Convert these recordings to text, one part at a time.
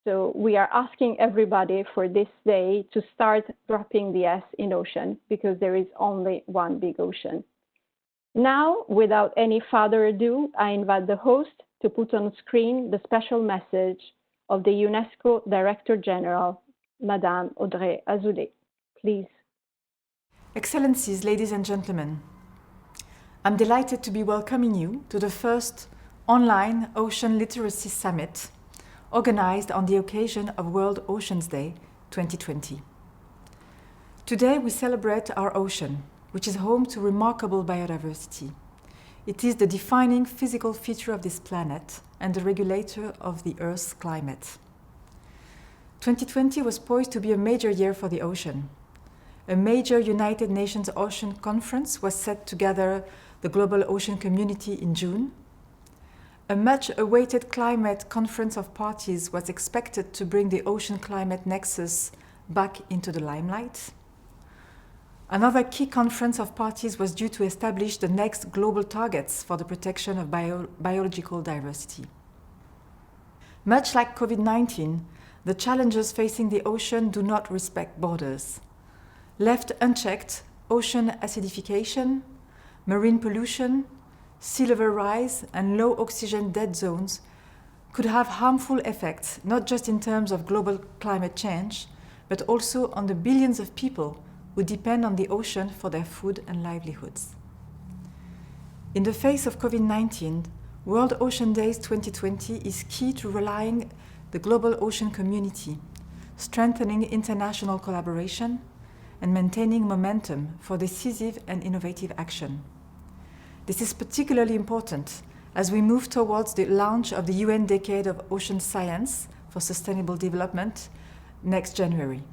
So we are asking everybody for this day to start dropping the S in ocean, because there is only one big ocean. Now, without any further ado, I invite the host to put on screen the special message of the UNESCO Director General, Madame Audrey Azoulay. Please. Excellencies, ladies and gentlemen, I'm delighted to be welcoming you to the first online Ocean Literacy Summit organized on the occasion of World Oceans Day 2020. Today we celebrate our ocean, which is home to remarkable biodiversity. It is the defining physical feature of this planet and the regulator of the Earth's climate. 2020 was poised to be a major year for the ocean. A major United Nations Ocean Conference was set to gather the global ocean community in June. A much-awaited climate conference of parties was expected to bring the ocean climate nexus back into the limelight. Another key conference of parties was due to establish the next global targets for the protection of biological diversity. Much like COVID-19, the challenges facing the ocean do not respect borders. Left unchecked, ocean acidification, marine pollution, sea level rise, and low oxygen dead zones could have harmful effects, not just in terms of global climate change, but also on the billions of people who depend on the ocean for their food and livelihoods. In the face of COVID-19, World Ocean Days 2020 is key to rallying the global ocean community, strengthening international collaboration, and maintaining momentum for decisive and innovative action. This is particularly important as we move towards the launch of the UN Decade of Ocean Science for Sustainable Development next January.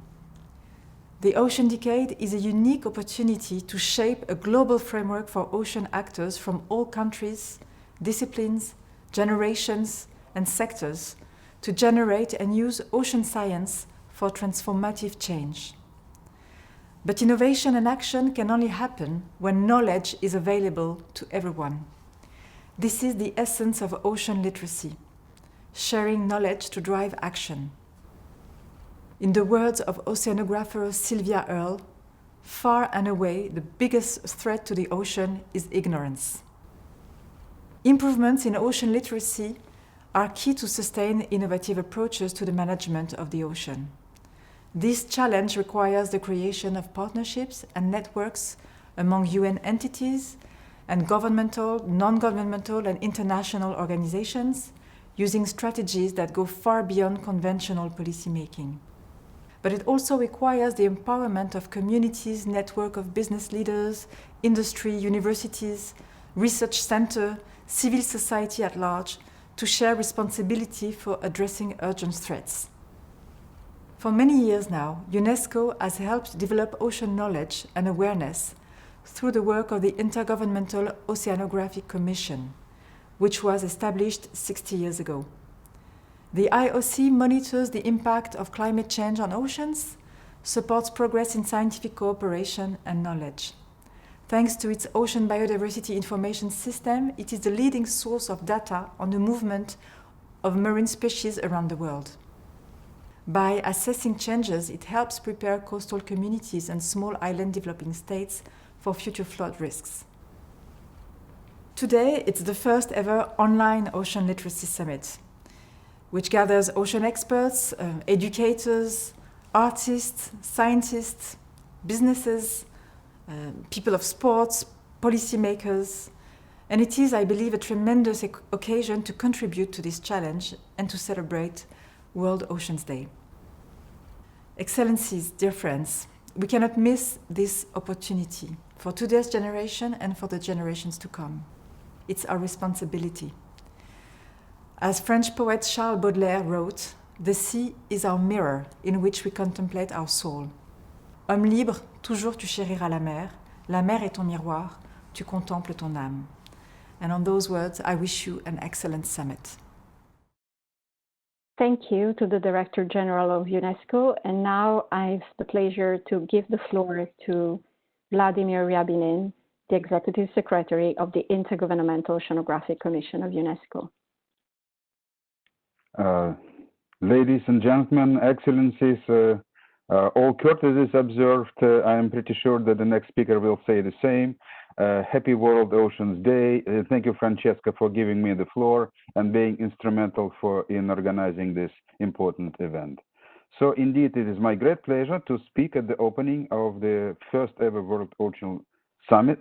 The Ocean Decade is a unique opportunity to shape a global framework for ocean actors from all countries, disciplines, generations, and sectors to generate and use ocean science for transformative change. But innovation and action can only happen when knowledge is available to everyone. This is the essence of ocean literacy, sharing knowledge to drive action. In the words of oceanographer Sylvia Earle, far and away the biggest threat to the ocean is ignorance. Improvements in ocean literacy are key to sustain innovative approaches to the management of the ocean. This challenge requires the creation of partnerships and networks among UN entities and governmental, non-governmental, and international organizations, using strategies that go far beyond conventional policymaking. But it also requires the empowerment of communities, network of business leaders, industry, universities, research centers, civil society at large, to share responsibility for addressing urgent threats. For many years now, UNESCO has helped develop ocean knowledge and awareness through the work of the Intergovernmental Oceanographic Commission, which was established 60 years ago. The IOC monitors the impact of climate change on oceans, supports progress in scientific cooperation and knowledge. Thanks to its Ocean Biodiversity Information System, it is the leading source of data on the movement of marine species around the world. By assessing changes, it helps prepare coastal communities and small island developing states for future flood risks. Today, it's the first ever online Ocean Literacy Summit, which gathers ocean experts, educators, artists, scientists, businesses, people of sports, policymakers, and it is, I believe, a tremendous occasion to contribute to this challenge and to celebrate World Oceans Day. Excellencies, dear friends, we cannot miss this opportunity for today's generation and for the generations to come. It's our responsibility. As French poet Charles Baudelaire wrote, the sea is our mirror in which we contemplate our soul. Homme libre, toujours tu chériras la mer est ton miroir, tu contemples ton âme. And on those words, I wish you an excellent summit. Thank you to the Director General of UNESCO. And now I have the pleasure to give the floor to Vladimir Ryabinin, the Executive Secretary of the Intergovernmental Oceanographic Commission of UNESCO. Ladies and gentlemen, excellencies, all courtesies observed. I am pretty sure that the next speaker will say the same. Happy World Oceans Day. Thank you, Francesca, for giving me the floor and being instrumental in organizing this important event. So indeed, it is my great pleasure to speak at the opening of the first ever World Ocean Summit,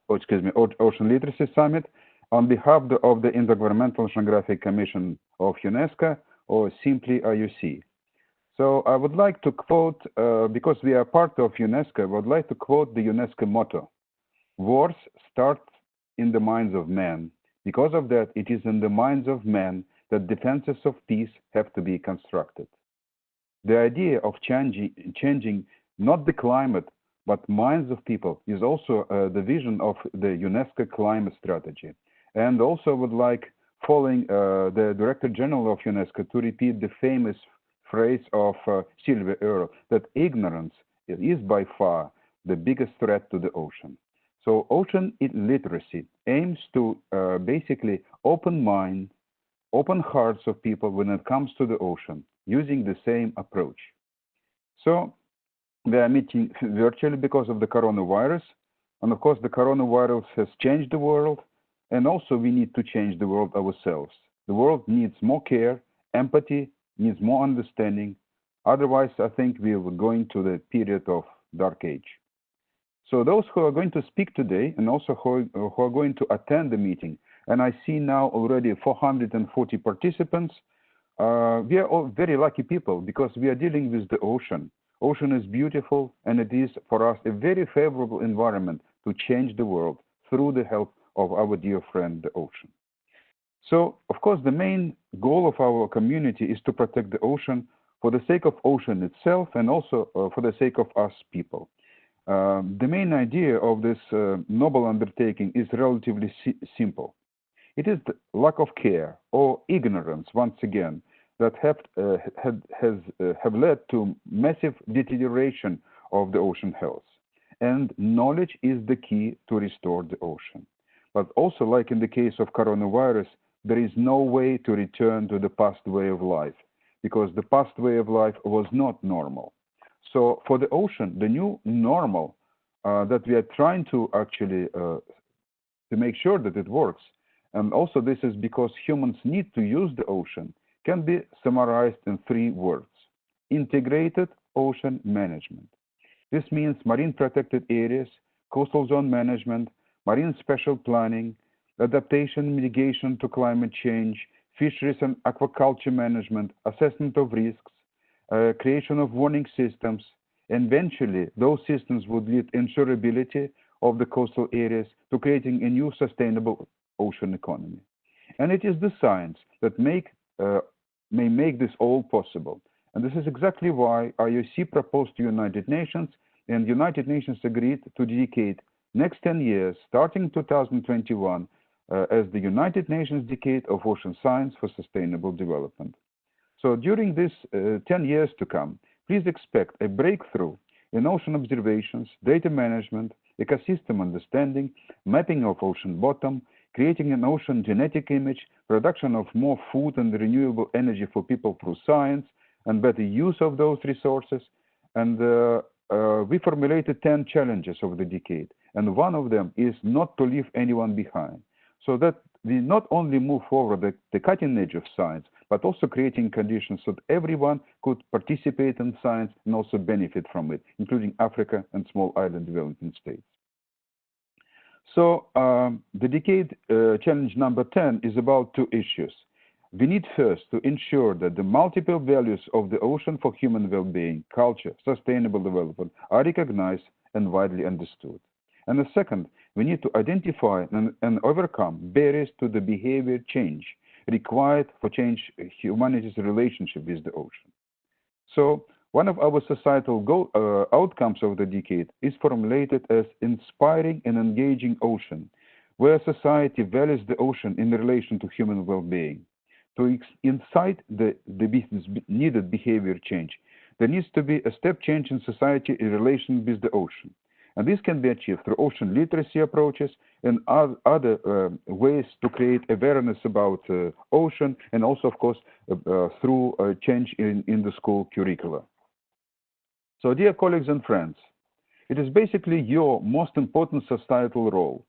Ocean Literacy Summit, on behalf of the Intergovernmental Oceanographic Commission of UNESCO, or simply IOC. So I would like to quote, because we are part of UNESCO, I would like to quote the UNESCO motto: "Wars start in the minds of men. Because of that, it is in the minds of men that defenses of peace have to be constructed." The idea of changing not the climate, but minds of people is also the vision of the UNESCO climate strategy. And also would like, following the Director General of UNESCO, to repeat the famous phrase of Sylvia Earle, that ignorance is by far the biggest threat to the ocean. So ocean literacy aims to basically open minds, open hearts of people when it comes to the ocean, using the same approach. So we are meeting virtually because of the coronavirus. And of course, the coronavirus has changed the world. And also we need to change the world ourselves. The world needs more care, empathy, needs more understanding. Otherwise, I think we will go into the period of dark age. So those who are going to speak today, and also who are going to attend the meeting, and I see now already 440 participants, we are all very lucky people because we are dealing with the ocean. Ocean is beautiful, and it is for us a very favorable environment to change the world through the help of our dear friend, the ocean. So, of course, the main goal of our community is to protect the ocean for the sake of ocean itself and also for the sake of us people. The main idea of this noble undertaking is relatively simple. It is the lack of care or ignorance, once again, that have led to massive deterioration of the ocean health. And knowledge is the key to restore the ocean. But also, like in the case of coronavirus, there is no way to return to the past way of life, because the past way of life was not normal. So for the ocean, the new normal that we are trying to actually to make sure that it works, and also this is because humans need to use the ocean, can be summarized in 3 words: integrated ocean management. This means marine protected areas, coastal zone management, marine spatial planning, adaptation, mitigation to climate change, fisheries and aquaculture management, assessment of risks, creation of warning systems, and eventually those systems would lead insurability of the coastal areas to creating a new sustainable ocean economy. And it is the science that may make this all possible. And this is exactly why IOC proposed to United Nations, and United Nations agreed to dedicate next 10 years, starting 2021, as the United Nations Decade of Ocean Science for Sustainable Development. So during this 10 years to come, please expect a breakthrough in ocean observations, data management, ecosystem understanding, mapping of ocean bottom, creating an ocean genetic image, production of more food and renewable energy for people through science, and better use of those resources. And we formulated 10 challenges of the decade, and one of them is not to leave anyone behind, so that we not only move forward the cutting edge of science, but also creating conditions so that everyone could participate in science and also benefit from it, including Africa and small island developing states. So the decade challenge number 10 is about 2 issues. We need first to ensure that the multiple values of the ocean for human well-being, culture, sustainable development are recognized and widely understood. And the second, we need to identify and overcome barriers to the behavior change required for change humanity's relationship with the ocean. So one of our societal outcomes of the decade is formulated as inspiring and engaging ocean, where society values the ocean in relation to human well-being. To incite the needed behavior change, there needs to be a step change in society in relation with the ocean. And this can be achieved through ocean literacy approaches and other ways to create awareness about ocean, and also, of course, through a change in the school curricula. So, dear colleagues and friends, it is basically your most important societal role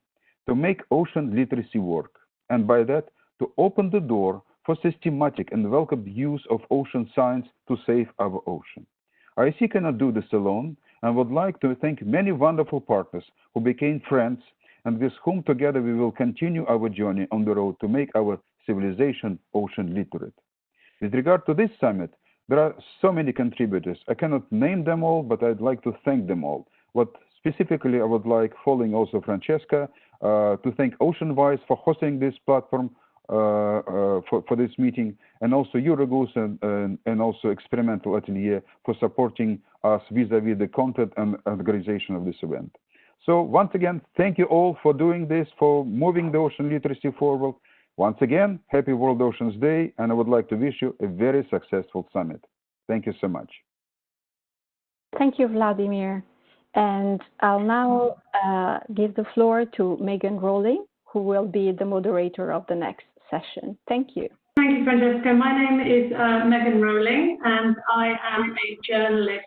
to make ocean literacy work, and by that, to open the door for systematic and welcome use of ocean science to save our ocean. IEC cannot do this alone, and would like to thank many wonderful partners who became friends and with whom together we will continue our journey on the road to make our civilization ocean literate. With regard to this summit, there are so many contributors. I cannot name them all, but I'd like to thank them all. What specifically I would like, following also Francesca, to thank OceanWise for hosting this platform for this meeting, and also Eurogoose and also Experimental Atelier for supporting us vis-a-vis the content and organization of this event. So once again, thank you all for doing this, for moving the ocean literacy forward. Once again, happy World Oceans Day, and I would like to wish you a very successful summit. Thank you so much. Thank you, Vladimir. And I'll now give the floor to Megan Rowling, who will be the moderator of the next session. Thank you. Thank you, Francesca. My name is Megan Rowling, and I am a journalist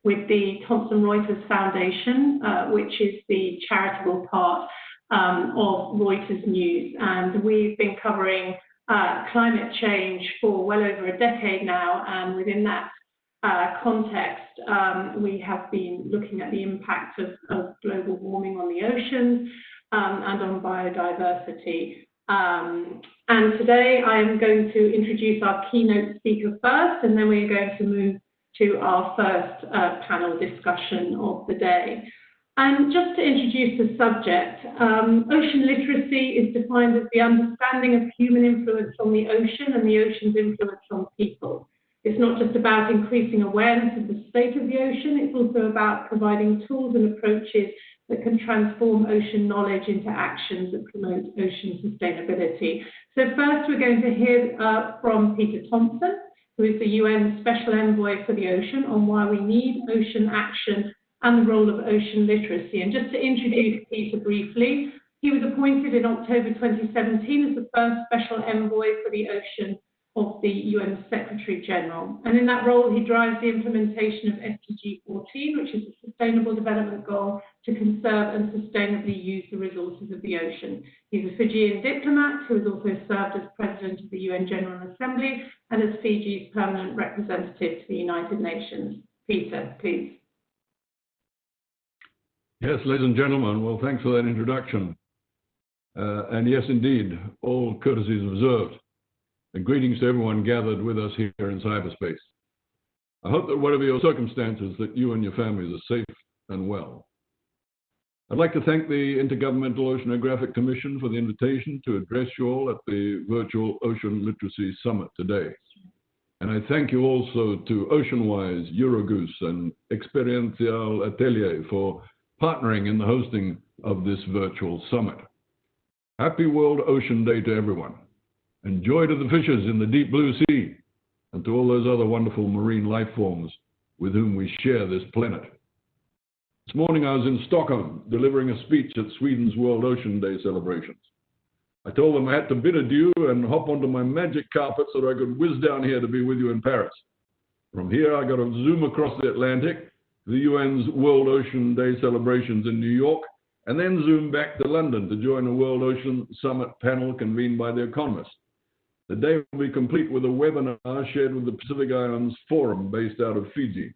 with the Thomson Reuters Foundation, which is the charitable part of Reuters News. And we've been covering climate change for well over a decade now, and within that context, we have been looking at the impact of global warming on the oceans and on biodiversity. And today I am going to introduce our keynote speaker first, and then we're going to move to our first panel discussion of the day. And just to introduce the subject, ocean literacy is defined as the understanding of human influence on the ocean and the ocean's influence on people. It's not just about increasing awareness of the state of the ocean, it's also about providing tools and approaches that can transform ocean knowledge into actions that promote ocean sustainability. So first we're going to hear from Peter Thompson, who is the UN Special Envoy for the Ocean, on why we need ocean action and the role of ocean literacy. And just to introduce Peter briefly, he was appointed in October 2017 as the first Special Envoy for the Ocean of the UN Secretary General. And in that role, he drives the implementation of SDG 14, which is a Sustainable Development Goal to conserve and sustainably use the resources of the ocean. He's a Fijian diplomat who has also served as President of the UN General Assembly and as Fiji's permanent representative to the United Nations. Peter, please. Yes, ladies and gentlemen, well, thanks for that introduction. And yes, indeed, all courtesies observed. And greetings to everyone gathered with us here in cyberspace. I hope that whatever your circumstances, that you and your families are safe and well. I'd like to thank the Intergovernmental Oceanographic Commission for the invitation to address you all at the virtual Ocean Literacy Summit today. And I thank you also to OceanWise, Eurogoose, and Experimental Atelier for partnering in the hosting of this virtual summit. Happy World Ocean Day to everyone. And joy to the fishes in the deep blue sea, and to all those other wonderful marine life forms with whom we share this planet. This morning I was in Stockholm delivering a speech at Sweden's World Ocean Day celebrations. I told them I had to bid adieu and hop onto my magic carpet so that I could whiz down here to be with you in Paris. From here I got to zoom across the Atlantic to the UN's World Ocean Day celebrations in New York, and then zoom back to London to join a World Ocean Summit panel convened by The Economist. The day will be complete with a webinar shared with the Pacific Islands Forum based out of Fiji.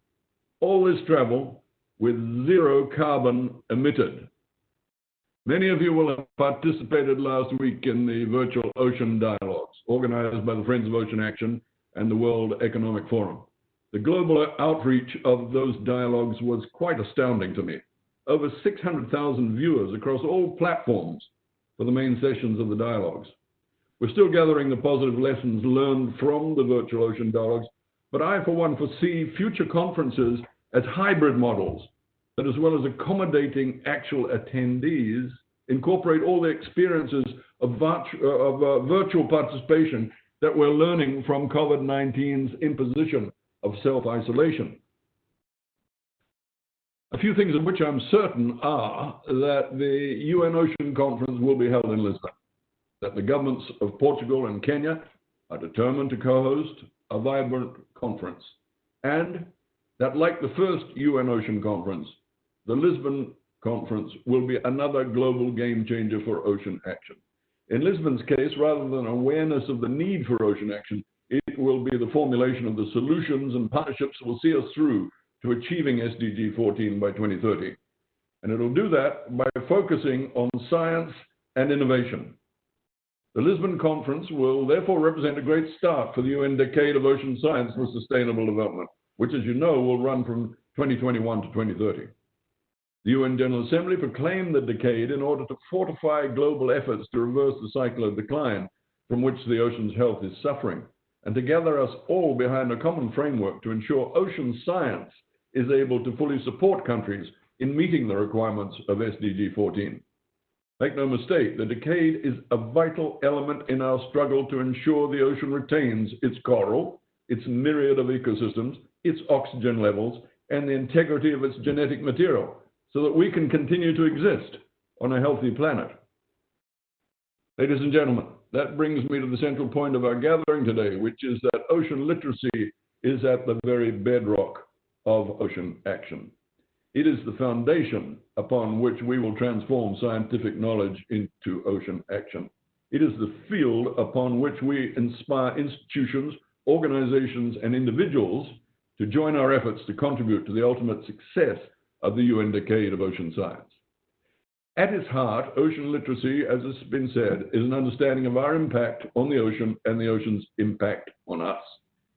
All this travel with zero carbon emitted. Many of you will have participated last week in the virtual ocean dialogues organized by the Friends of Ocean Action and the World Economic Forum. The global outreach of those dialogues was quite astounding to me. Over 600,000 viewers across all platforms for the main sessions of the dialogues. We're still gathering the positive lessons learned from the virtual ocean dialogues, but I, for one, foresee future conferences as hybrid models that, as well as accommodating actual attendees, incorporate all the experiences of virtual participation that we're learning from COVID-19's imposition of self-isolation. A few things of which I'm certain are that the UN Ocean Conference will be held in Lisbon, that the governments of Portugal and Kenya are determined to co-host a vibrant conference, and that, like the first UN Ocean Conference, the Lisbon Conference will be another global game changer for ocean action. In Lisbon's case, rather than awareness of the need for ocean action, it will be the formulation of the solutions and partnerships that will see us through to achieving SDG 14 by 2030. And it'll do that by focusing on science and innovation. The Lisbon Conference will therefore represent a great start for the UN Decade of Ocean Science for Sustainable Development, which, as you know, will run from 2021 to 2030. The UN General Assembly proclaimed the decade in order to fortify global efforts to reverse the cycle of decline from which the ocean's health is suffering, and to gather us all behind a common framework to ensure ocean science is able to fully support countries in meeting the requirements of SDG 14. Make no mistake, the decade is a vital element in our struggle to ensure the ocean retains its coral, its myriad of ecosystems, its oxygen levels, and the integrity of its genetic material, so that we can continue to exist on a healthy planet. Ladies and gentlemen, that brings me to the central point of our gathering today, which is that ocean literacy is at the very bedrock of ocean action. It is the foundation upon which we will transform scientific knowledge into ocean action. It is the field upon which we inspire institutions, organizations, and individuals to join our efforts to contribute to the ultimate success of the UN Decade of Ocean Science. At its heart, ocean literacy, as has been said, is an understanding of our impact on the ocean and the ocean's impact on us.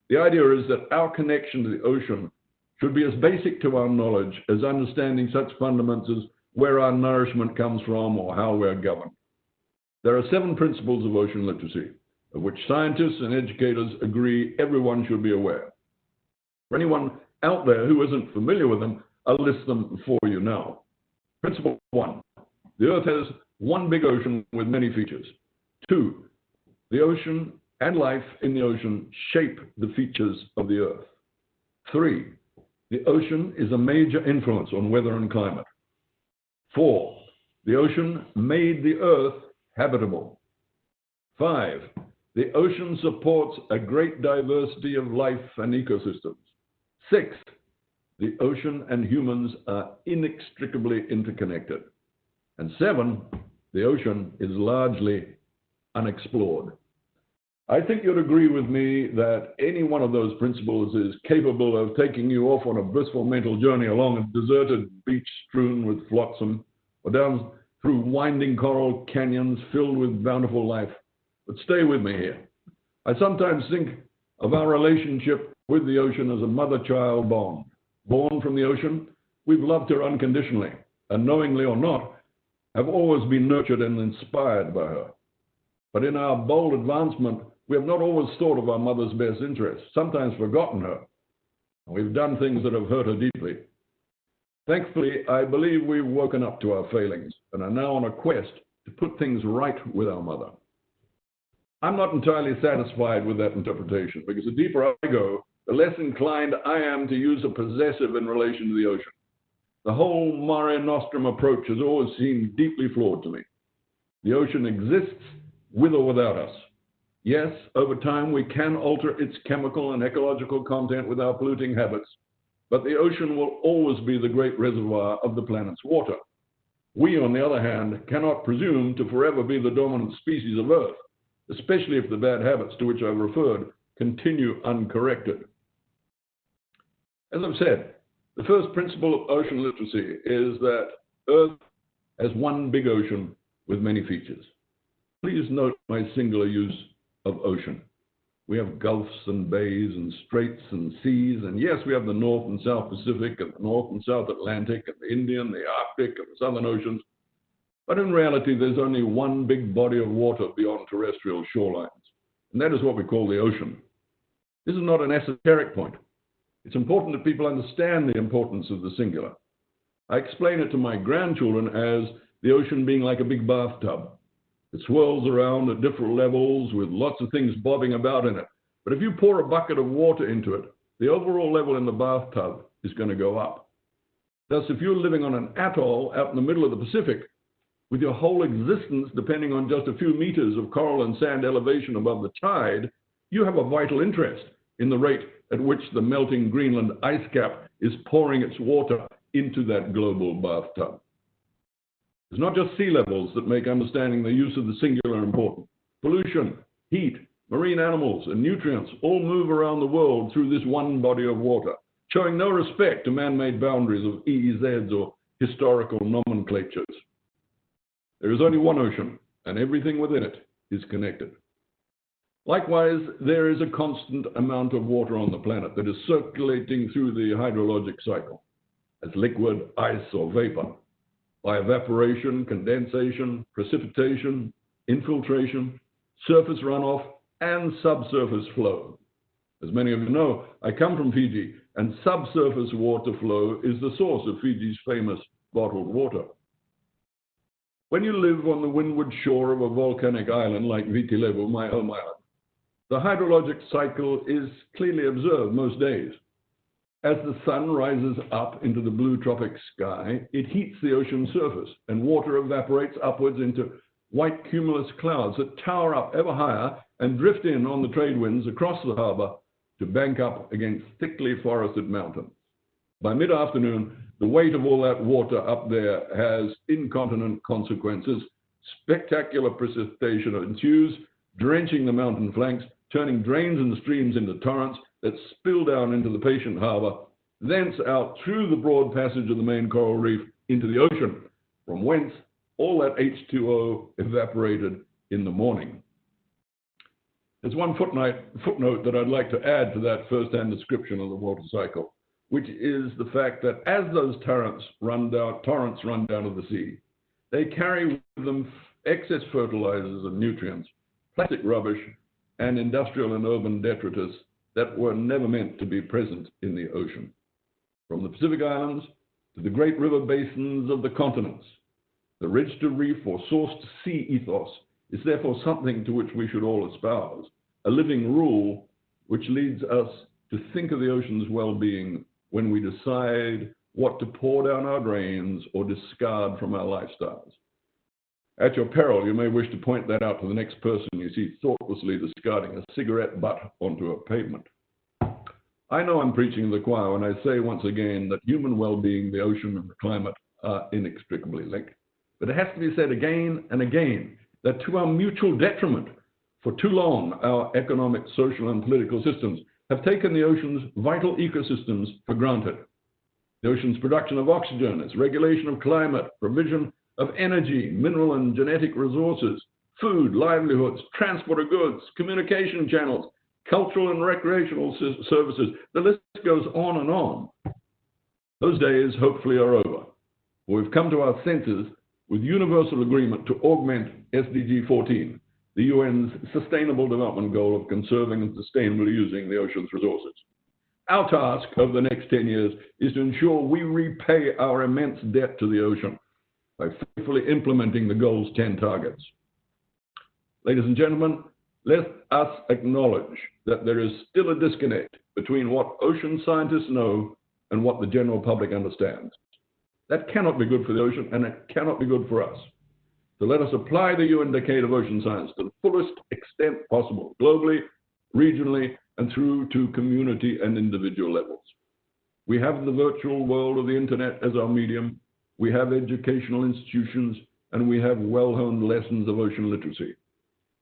The idea is that our connection to the ocean should be as basic to our knowledge as understanding such fundamentals as where our nourishment comes from or how we're governed. There are 7 principles of ocean literacy, of which scientists and educators agree everyone should be aware. For anyone out there who isn't familiar with them, I'll list them for you now. Principle 1, the Earth has one big ocean with many features. 2, the ocean and life in the ocean shape the features of the Earth. 3, the ocean is a major influence on weather and climate. 4, the ocean made the Earth habitable. 5, the ocean supports a great diversity of life and ecosystems. 6, the ocean and humans are inextricably interconnected. And 7, the ocean is largely unexplored. I think you'd agree with me that any one of those principles is capable of taking you off on a blissful mental journey along a deserted beach strewn with flotsam, or down through winding coral canyons filled with bountiful life. But stay with me here. I sometimes think of our relationship with the ocean as a mother-child bond. Born from the ocean, we've loved her unconditionally, and knowingly or not, have always been nurtured and inspired by her. But in our bold advancement, we have not always thought of our mother's best interests, sometimes forgotten her. We've done things that have hurt her deeply. Thankfully, I believe we've woken up to our failings and are now on a quest to put things right with our mother. I'm not entirely satisfied with that interpretation, because the deeper I go, the less inclined I am to use a possessive in relation to the ocean. The whole Mare Nostrum approach has always seemed deeply flawed to me. The ocean exists with or without us. Yes, over time we can alter its chemical and ecological content with our polluting habits, but the ocean will always be the great reservoir of the planet's water. We, on the other hand, cannot presume to forever be the dominant species of Earth, especially if the bad habits to which I've referred continue uncorrected. As I've said, the first principle of ocean literacy is that Earth has one big ocean with many features. Please note my singular use of ocean. We have gulfs and bays and straits and seas, and yes, we have the North and South Pacific and the North and South Atlantic and the Indian, the Arctic and the Southern Oceans. But in reality, there's only one big body of water beyond terrestrial shorelines, and that is what we call the ocean. This is not an esoteric point. It's important that people understand the importance of the singular. I explain it to my grandchildren as the ocean being like a big bathtub. It swirls around at different levels with lots of things bobbing about in it. But if you pour a bucket of water into it, the overall level in the bathtub is going to go up. Thus, if you're living on an atoll out in the middle of the Pacific, with your whole existence depending on just a few meters of coral and sand elevation above the tide, you have a vital interest in the rate at which the melting Greenland ice cap is pouring its water into that global bathtub. It's not just sea levels that make understanding the use of the singular important. Pollution, heat, marine animals, and nutrients all move around the world through this one body of water, showing no respect to man-made boundaries of EEZs or historical nomenclatures. There is only one ocean, and everything within it is connected. Likewise, there is a constant amount of water on the planet that is circulating through the hydrologic cycle as liquid, ice, or vapor, by evaporation, condensation, precipitation, infiltration, surface runoff, and subsurface flow. As many of you know, I come from Fiji, and subsurface water flow is the source of Fiji's famous bottled water. When you live on the windward shore of a volcanic island like Viti Levu, my home island, the hydrologic cycle is clearly observed most days. As the sun rises up into the blue tropic sky, it heats the ocean surface, and water evaporates upwards into white cumulus clouds that tower up ever higher and drift in on the trade winds across the harbor to bank up against thickly forested mountains. By mid-afternoon, the weight of all that water up there has incontinent consequences. Spectacular precipitation ensues, drenching the mountain flanks, turning drains and streams into torrents that spill down into the patient harbor, thence out through the broad passage of the main coral reef into the ocean, from whence all that H2O evaporated in the morning. There's one footnote that I'd like to add to that first-hand description of the water cycle, which is the fact that as those torrents run down to the sea, they carry with them excess fertilizers and nutrients, plastic rubbish, and industrial and urban detritus that were never meant to be present in the ocean. From the Pacific Islands to the great river basins of the continents, the ridge-to-reef or source-to-sea ethos is therefore something to which we should all espouse, a living rule which leads us to think of the ocean's well-being when we decide what to pour down our drains or discard from our lifestyles. At your peril, you may wish to point that out to the next person you see thoughtlessly discarding a cigarette butt onto a pavement. I know I'm preaching to the choir when I say once again that human well-being, the ocean, and the climate are inextricably linked. But it has to be said again and again that to our mutual detriment, for too long, our economic, social, and political systems have taken the ocean's vital ecosystems for granted. The ocean's production of oxygen, its regulation of climate, provision of energy, mineral and genetic resources, food, livelihoods, transport of goods, communication channels, cultural and recreational services. The list goes on and on. Those days hopefully are over. We've come to our senses with universal agreement to augment SDG 14, the UN's Sustainable Development Goal of conserving and sustainably using the ocean's resources. Our task over the next 10 years is to ensure we repay our immense debt to the ocean by faithfully implementing the goal's 10 targets. Ladies and gentlemen, let us acknowledge that there is still a disconnect between what ocean scientists know and what the general public understands. That cannot be good for the ocean, and it cannot be good for us. So let us apply the UN Decade of Ocean Science to the fullest extent possible, globally, regionally, and through to community and individual levels. We have the virtual world of the internet as our medium. We have educational institutions, and we have well-honed lessons of ocean literacy.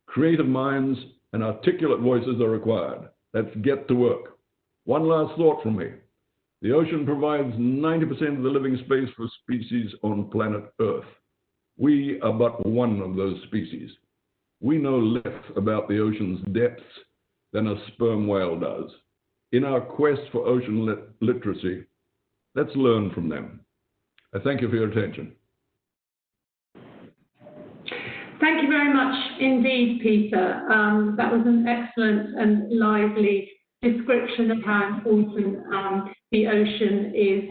Creative minds and articulate voices are required. Let's get to work. One last thought from me. The ocean provides 90% of the living space for species on planet Earth. We are but one of those species. We know less about the ocean's depths than a sperm whale does. In our quest for ocean literacy, let's learn from them. I thank you for your attention. Thank you very much indeed, Peter. That was an excellent and lively description of how important the ocean is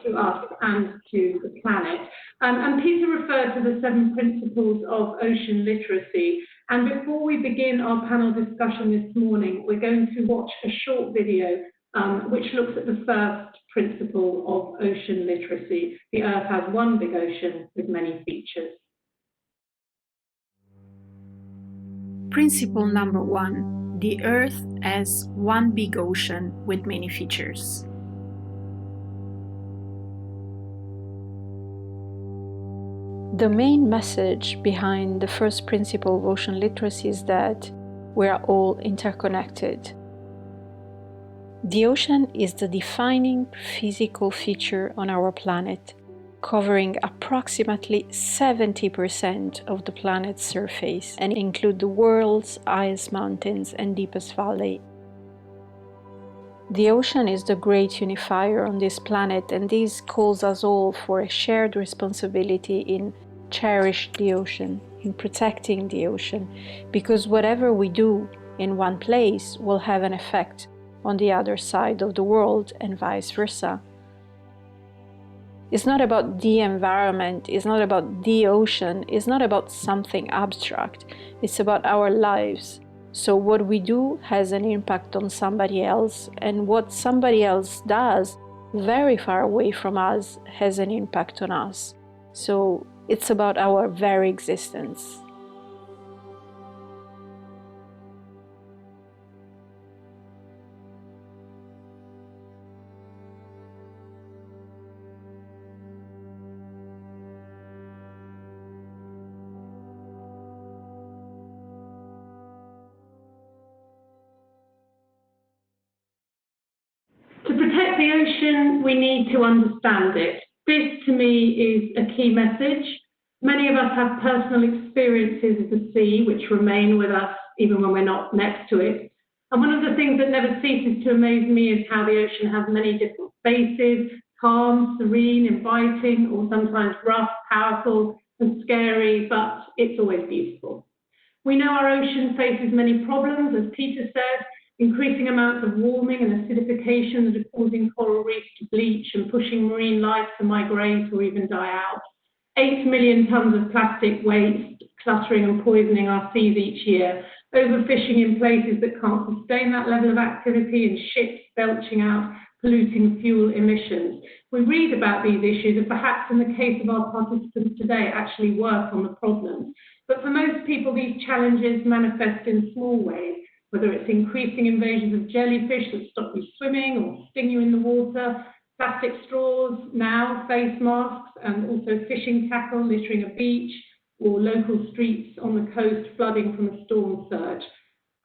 to us and to the planet. And Peter referred to the 7 principles of ocean literacy. And before we begin our panel discussion this morning, we're going to watch a short video which looks at the first principle of ocean literacy. The Earth has one big ocean with many features. Principle number 1. The Earth as one big ocean with many features. The main message behind the first principle of ocean literacy is that we are all interconnected. The ocean is the defining physical feature on our planet, covering approximately 70% of the planet's surface and include the world's highest mountains and deepest valley. The ocean is the great unifier on this planet, and this calls us all for a shared responsibility in cherishing the ocean, in protecting the ocean, because whatever we do in one place will have an effect on the other side of the world and vice versa. It's not about the environment, it's not about the ocean, it's not about something abstract, it's about our lives. So what we do has an impact on somebody else, and what somebody else does very far away from us has an impact on us. So it's about our very existence. To protect the ocean, we need to understand it. This, to me, is a key message. Many of us have personal experiences of the sea which remain with us even when we're not next to it. And one of the things that never ceases to amaze me is how the ocean has many different faces: calm, serene, inviting, or sometimes rough, powerful, and scary, but it's always beautiful. We know our ocean faces many problems, as Peter said, increasing amounts of warming and acidification that are causing coral reefs to bleach and pushing marine life to migrate or even die out. 8 million tons of plastic waste cluttering and poisoning our seas each year, overfishing in places that can't sustain that level of activity, and ships belching out polluting fuel emissions. We read about these issues and perhaps in the case of our participants today actually work on the problems. But for most people, these challenges manifest in small ways, whether it's increasing invasions of jellyfish that stop you swimming or sting you in the water, plastic straws, now face masks, and also fishing tackle littering a beach, or local streets on the coast flooding from a storm surge.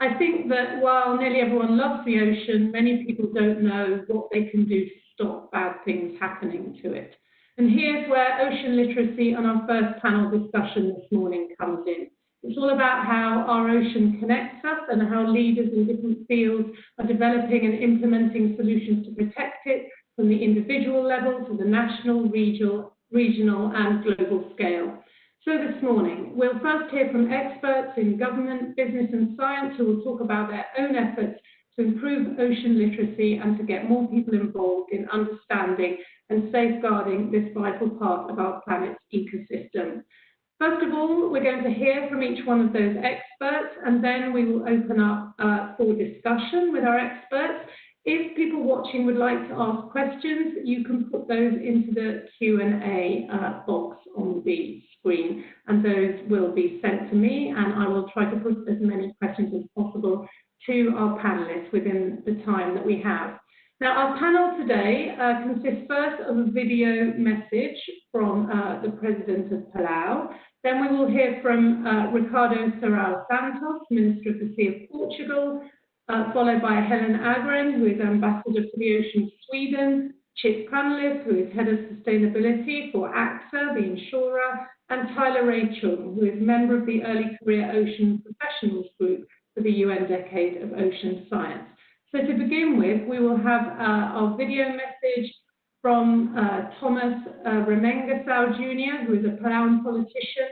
I think that while nearly everyone loves the ocean, many people don't know what they can do to stop bad things happening to it. And here's where ocean literacy and our first panel discussion this morning comes in. It's all about how our ocean connects us and how leaders in different fields are developing and implementing solutions to protect it from the individual level to the national, regional and global scale. So this morning, we'll first hear from experts in government, business and science who will talk about their own efforts to improve ocean literacy and to get more people involved in understanding and safeguarding this vital part of our planet's ecosystem. First of all, we're going to hear from each one of those experts, and then we will open up for discussion with our experts. If people watching would like to ask questions, you can put those into the Q&A box on the screen, and those will be sent to me, and I will try to put as many questions as possible to our panelists within the time that we have. Now, our panel today consists first of a video message from the President of Palau. Then we will hear from Ricardo Serrao Santos, Minister of the Sea of Portugal, followed by Helen Agren, who is Ambassador for the Ocean Sweden, Chip Cunliffe, who is Head of Sustainability for AXA, the insurer, and Tyler Rachel, who is member of the Early Career Ocean Professionals Group for the UN Decade of Ocean Science. So to begin with, we will have our video message from Thomas Remengesau Jr., who is a Palauan politician,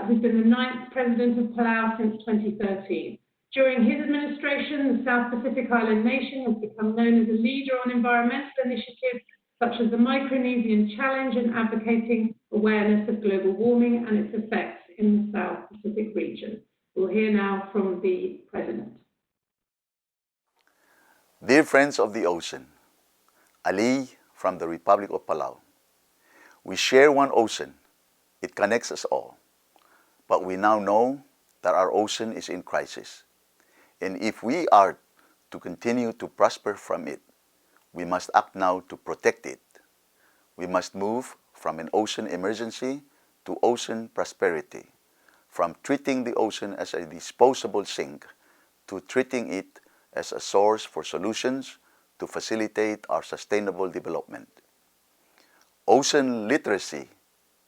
who's been the 9th President of Palau since 2013. During his administration, the South Pacific Island nation has become known as a leader on environmental initiatives such as the Micronesian Challenge and advocating awareness of global warming and its effects in the South Pacific region. We'll hear now from the President. Dear friends of the ocean, Ali from the Republic of Palau. We share one ocean. It connects us all. But we now know that our ocean is in crisis. And if we are to continue to prosper from it, we must act now to protect it. We must move from an ocean emergency to ocean prosperity, from treating the ocean as a disposable sink to treating it as a source for solutions to facilitate our sustainable development. Ocean literacy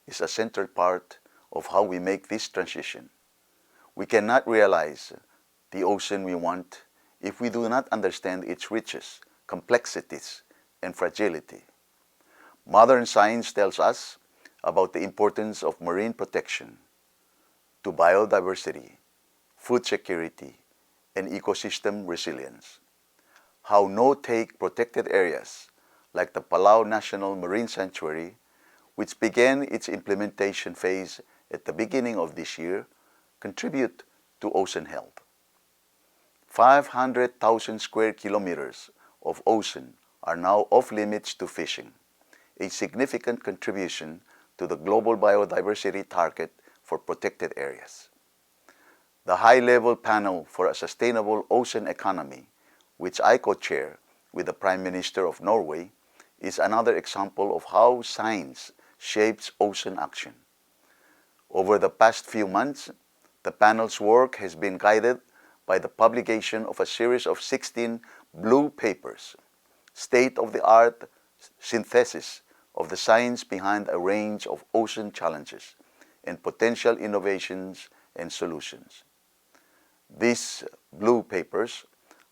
is a central part of how we make this transition. We cannot realize the ocean we want if we do not understand its riches, complexities, and fragility. Modern science tells us about the importance of marine protection to biodiversity, food security, and ecosystem resilience. How no-take protected areas like the Palau National Marine Sanctuary, which began its implementation phase at the beginning of this year, contribute to ocean health. 500,000 square kilometers of ocean are now off limits to fishing, a significant contribution to the global biodiversity target for protected areas. The High-Level Panel for a Sustainable Ocean Economy, which I co-chair with the Prime Minister of Norway, is another example of how science shapes ocean action. Over the past few months, the panel's work has been guided by the publication of a series of 16 blue papers, state-of-the-art synthesis of the science behind a range of ocean challenges and potential innovations and solutions. These blue papers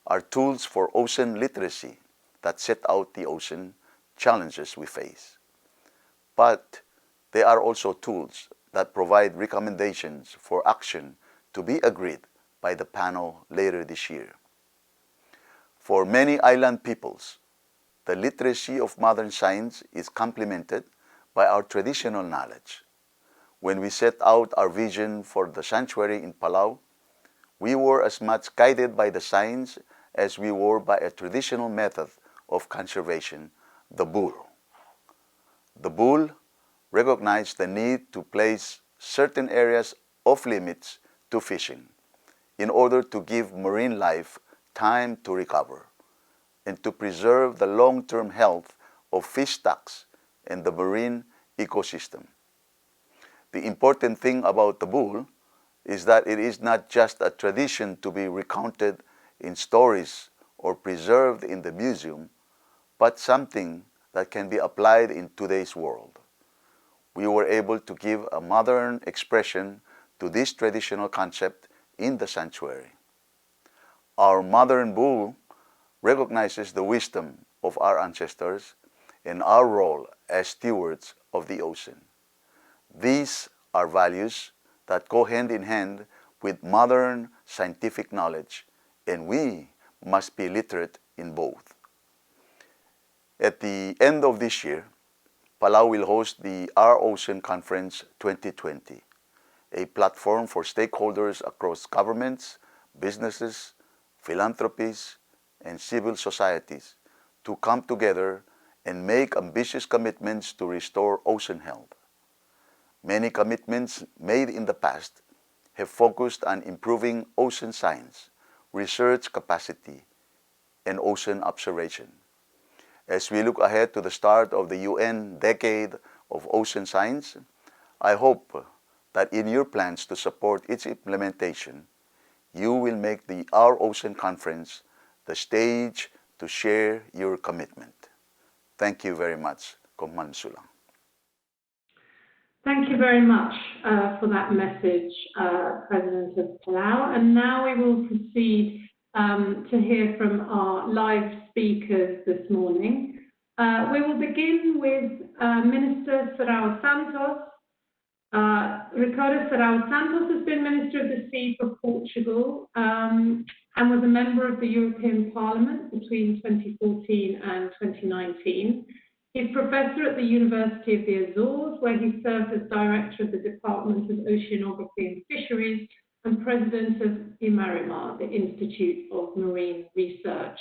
are tools for ocean literacy that set out the ocean challenges we face. But they are also tools that provide recommendations for action to be agreed by the panel later this year. For many island peoples, the literacy of modern science is complemented by our traditional knowledge. When we set out our vision for the sanctuary in Palau, we were as much guided by the science as we were by a traditional method of conservation, the bull. The bull recognized the need to place certain areas off limits to fishing in order to give marine life time to recover and to preserve the long-term health of fish stocks and the marine ecosystem. The important thing about the bull is that it is not just a tradition to be recounted in stories or preserved in the museum, but something that can be applied in today's world. We were able to give a modern expression to this traditional concept in the sanctuary. Our modern bull recognizes the wisdom of our ancestors and our role as stewards of the ocean. These are values that go hand in hand with modern scientific knowledge, and we must be literate in both. At the end of this year, Palau will host the Our Ocean Conference 2020, a platform for stakeholders across governments, businesses, philanthropies, and civil societies to come together and make ambitious commitments to restore ocean health. Many commitments made in the past have focused on improving ocean science, research capacity, and ocean observation. As we look ahead to the start of the UN Decade of Ocean Science, I hope that in your plans to support its implementation, you will make the Our Ocean Conference the stage to share your commitment. Thank you very much, Komman Sulang. Thank you very much for that message, President of Palau. And now we will proceed to hear from our live speakers this morning. We will begin with Minister Serrao Santos. Ricardo Serrao Santos has been Minister of the Sea for Portugal and was a member of the European Parliament between 2014 and 2019. He's professor at the University of the Azores, where he served as director of the Department of Oceanography and Fisheries and president of IMARIMAR, the Institute of Marine Research.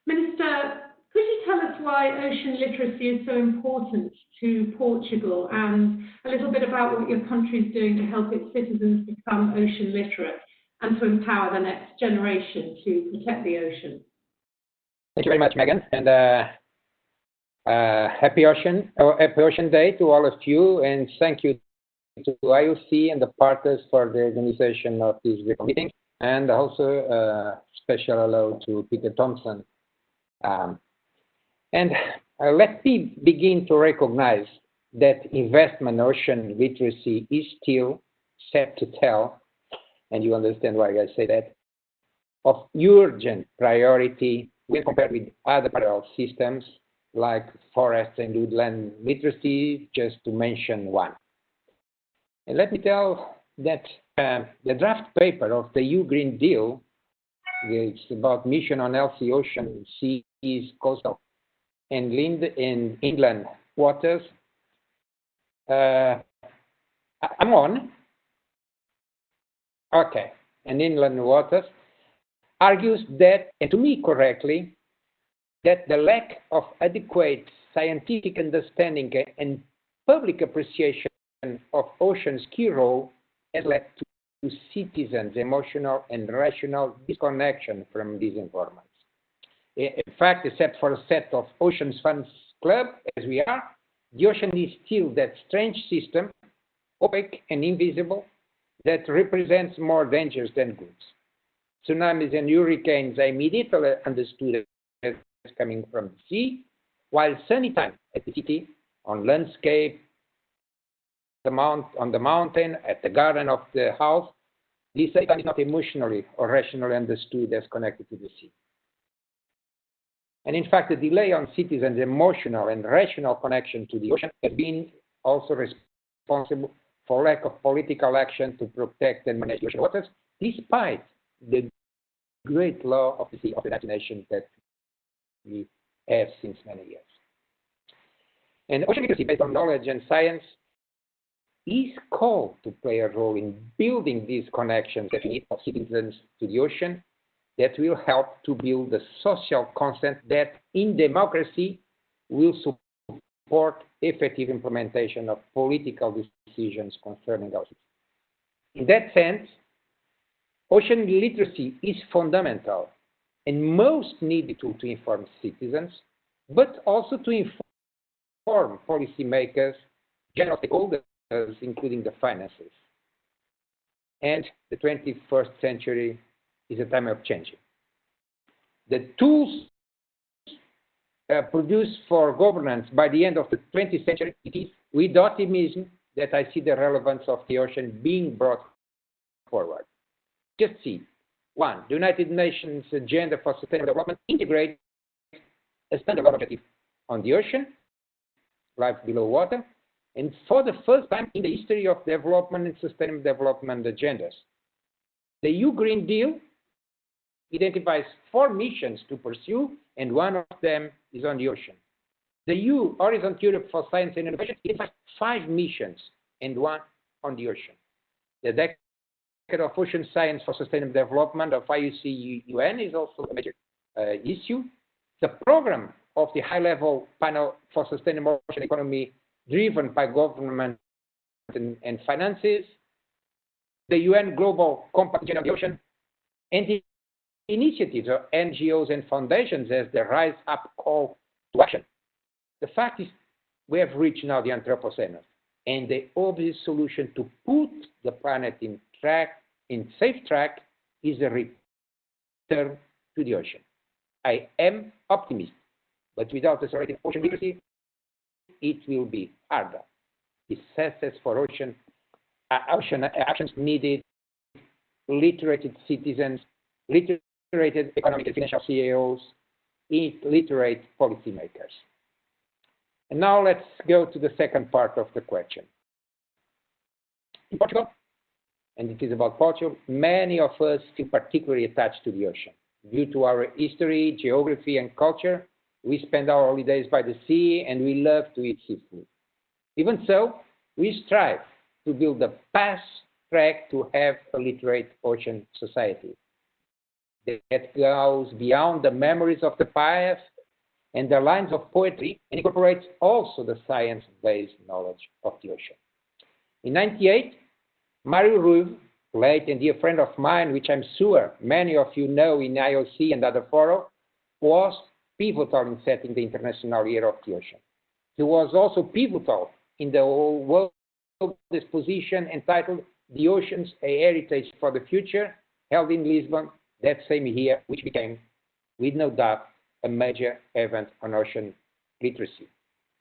Minister, could you tell us why ocean literacy is so important to Portugal, and a little bit about what your country is doing to help its citizens become ocean literate and to empower the next generation to protect the ocean? Thank you very much, Megan, and happy Ocean Day to all of you, and thank you to IOC and the partners for the organization of this meeting, and also special hello to Peter Thompson. Let me begin to recognize that investment in ocean literacy is still set to tell, and you understand why I say that, of urgent priority when compared with other parallel systems like forest and woodland literacy, just to mention one. And let me tell that the draft paper of the EU Green Deal, it's about mission on healthy ocean, seas, coastal, and inland waters. I'm on. Okay. And inland waters argues that, and to me correctly, that the lack of adequate scientific understanding and public appreciation of ocean's key role has led to citizens' emotional and rational disconnection from these environments. In fact, except for a set of oceans fans club, as we are, the ocean is still that strange system, opaque and invisible, that represents more dangers than goods. Tsunamis and hurricanes are immediately understood as coming from the sea, while sunny time at the city, on landscape, on the mountain, at the garden of the house, this time is not emotionally or rationally understood as connected to the sea. And in fact, the delay on citizens' emotional and rational connection to the ocean has been also responsible for lack of political action to protect and manage ocean waters, despite the great law of the sea of the United Nations that we have since many years. And ocean literacy based on knowledge and science is called to play a role in building these connections that we need of citizens to the ocean that will help to build the social consent that in democracy will support effective implementation of political decisions concerning oceans. In that sense, ocean literacy is fundamental and most needed to inform citizens, but also to inform policymakers, general stakeholders, including the finances. And the 21st century is a time of changing. The tools produced for governance by the end of the 20th century, it is with optimism that I see the relevance of the ocean being brought forward. Just see. One, the United Nations Agenda for Sustainable Development integrates a standalone objective on the ocean, life below water, and for the first time in the history of development and sustainable development agendas. The EU Green Deal identifies 4 missions to pursue, and one of them is on the ocean. The EU Horizon Europe for Science and Innovation identifies 5 missions and 1 on the ocean. The Decade of Ocean Science for Sustainable Development of IUCN is also a major issue. The program of the high-level panel for sustainable ocean economy driven by government and finances, the UN Global Compact on the Ocean, and the initiatives of NGOs and foundations as the Rise Up call to action. The fact is, we have reached now the Anthropocene, and the obvious solution to put the planet in safe track is a return to the ocean. I am optimistic, but without accelerated ocean literacy, it will be harder. The success for ocean actions needed literate citizens, literate economic and financial CEOs, literate policymakers. And now let's go to the second part of the question. In Portugal, and it is about Portugal, many of us feel particularly attached to the ocean. Due to our history, geography, and culture, we spend our holidays by the sea and we love to eat seafood. Even so, we strive to build a fast track to have a literate ocean society. that goes beyond the memories of the past and the lines of poetry and incorporates also the science-based knowledge of the ocean. In '98, Mario Ruiz, late and dear friend of mine, which I'm sure many of you know in IOC and other fora, was pivotal in setting the International Year of the Ocean. He was also pivotal in the World Exposition entitled The Oceans, a Heritage for the Future, held in Lisbon that same year, which became, with no doubt, a major event on ocean literacy.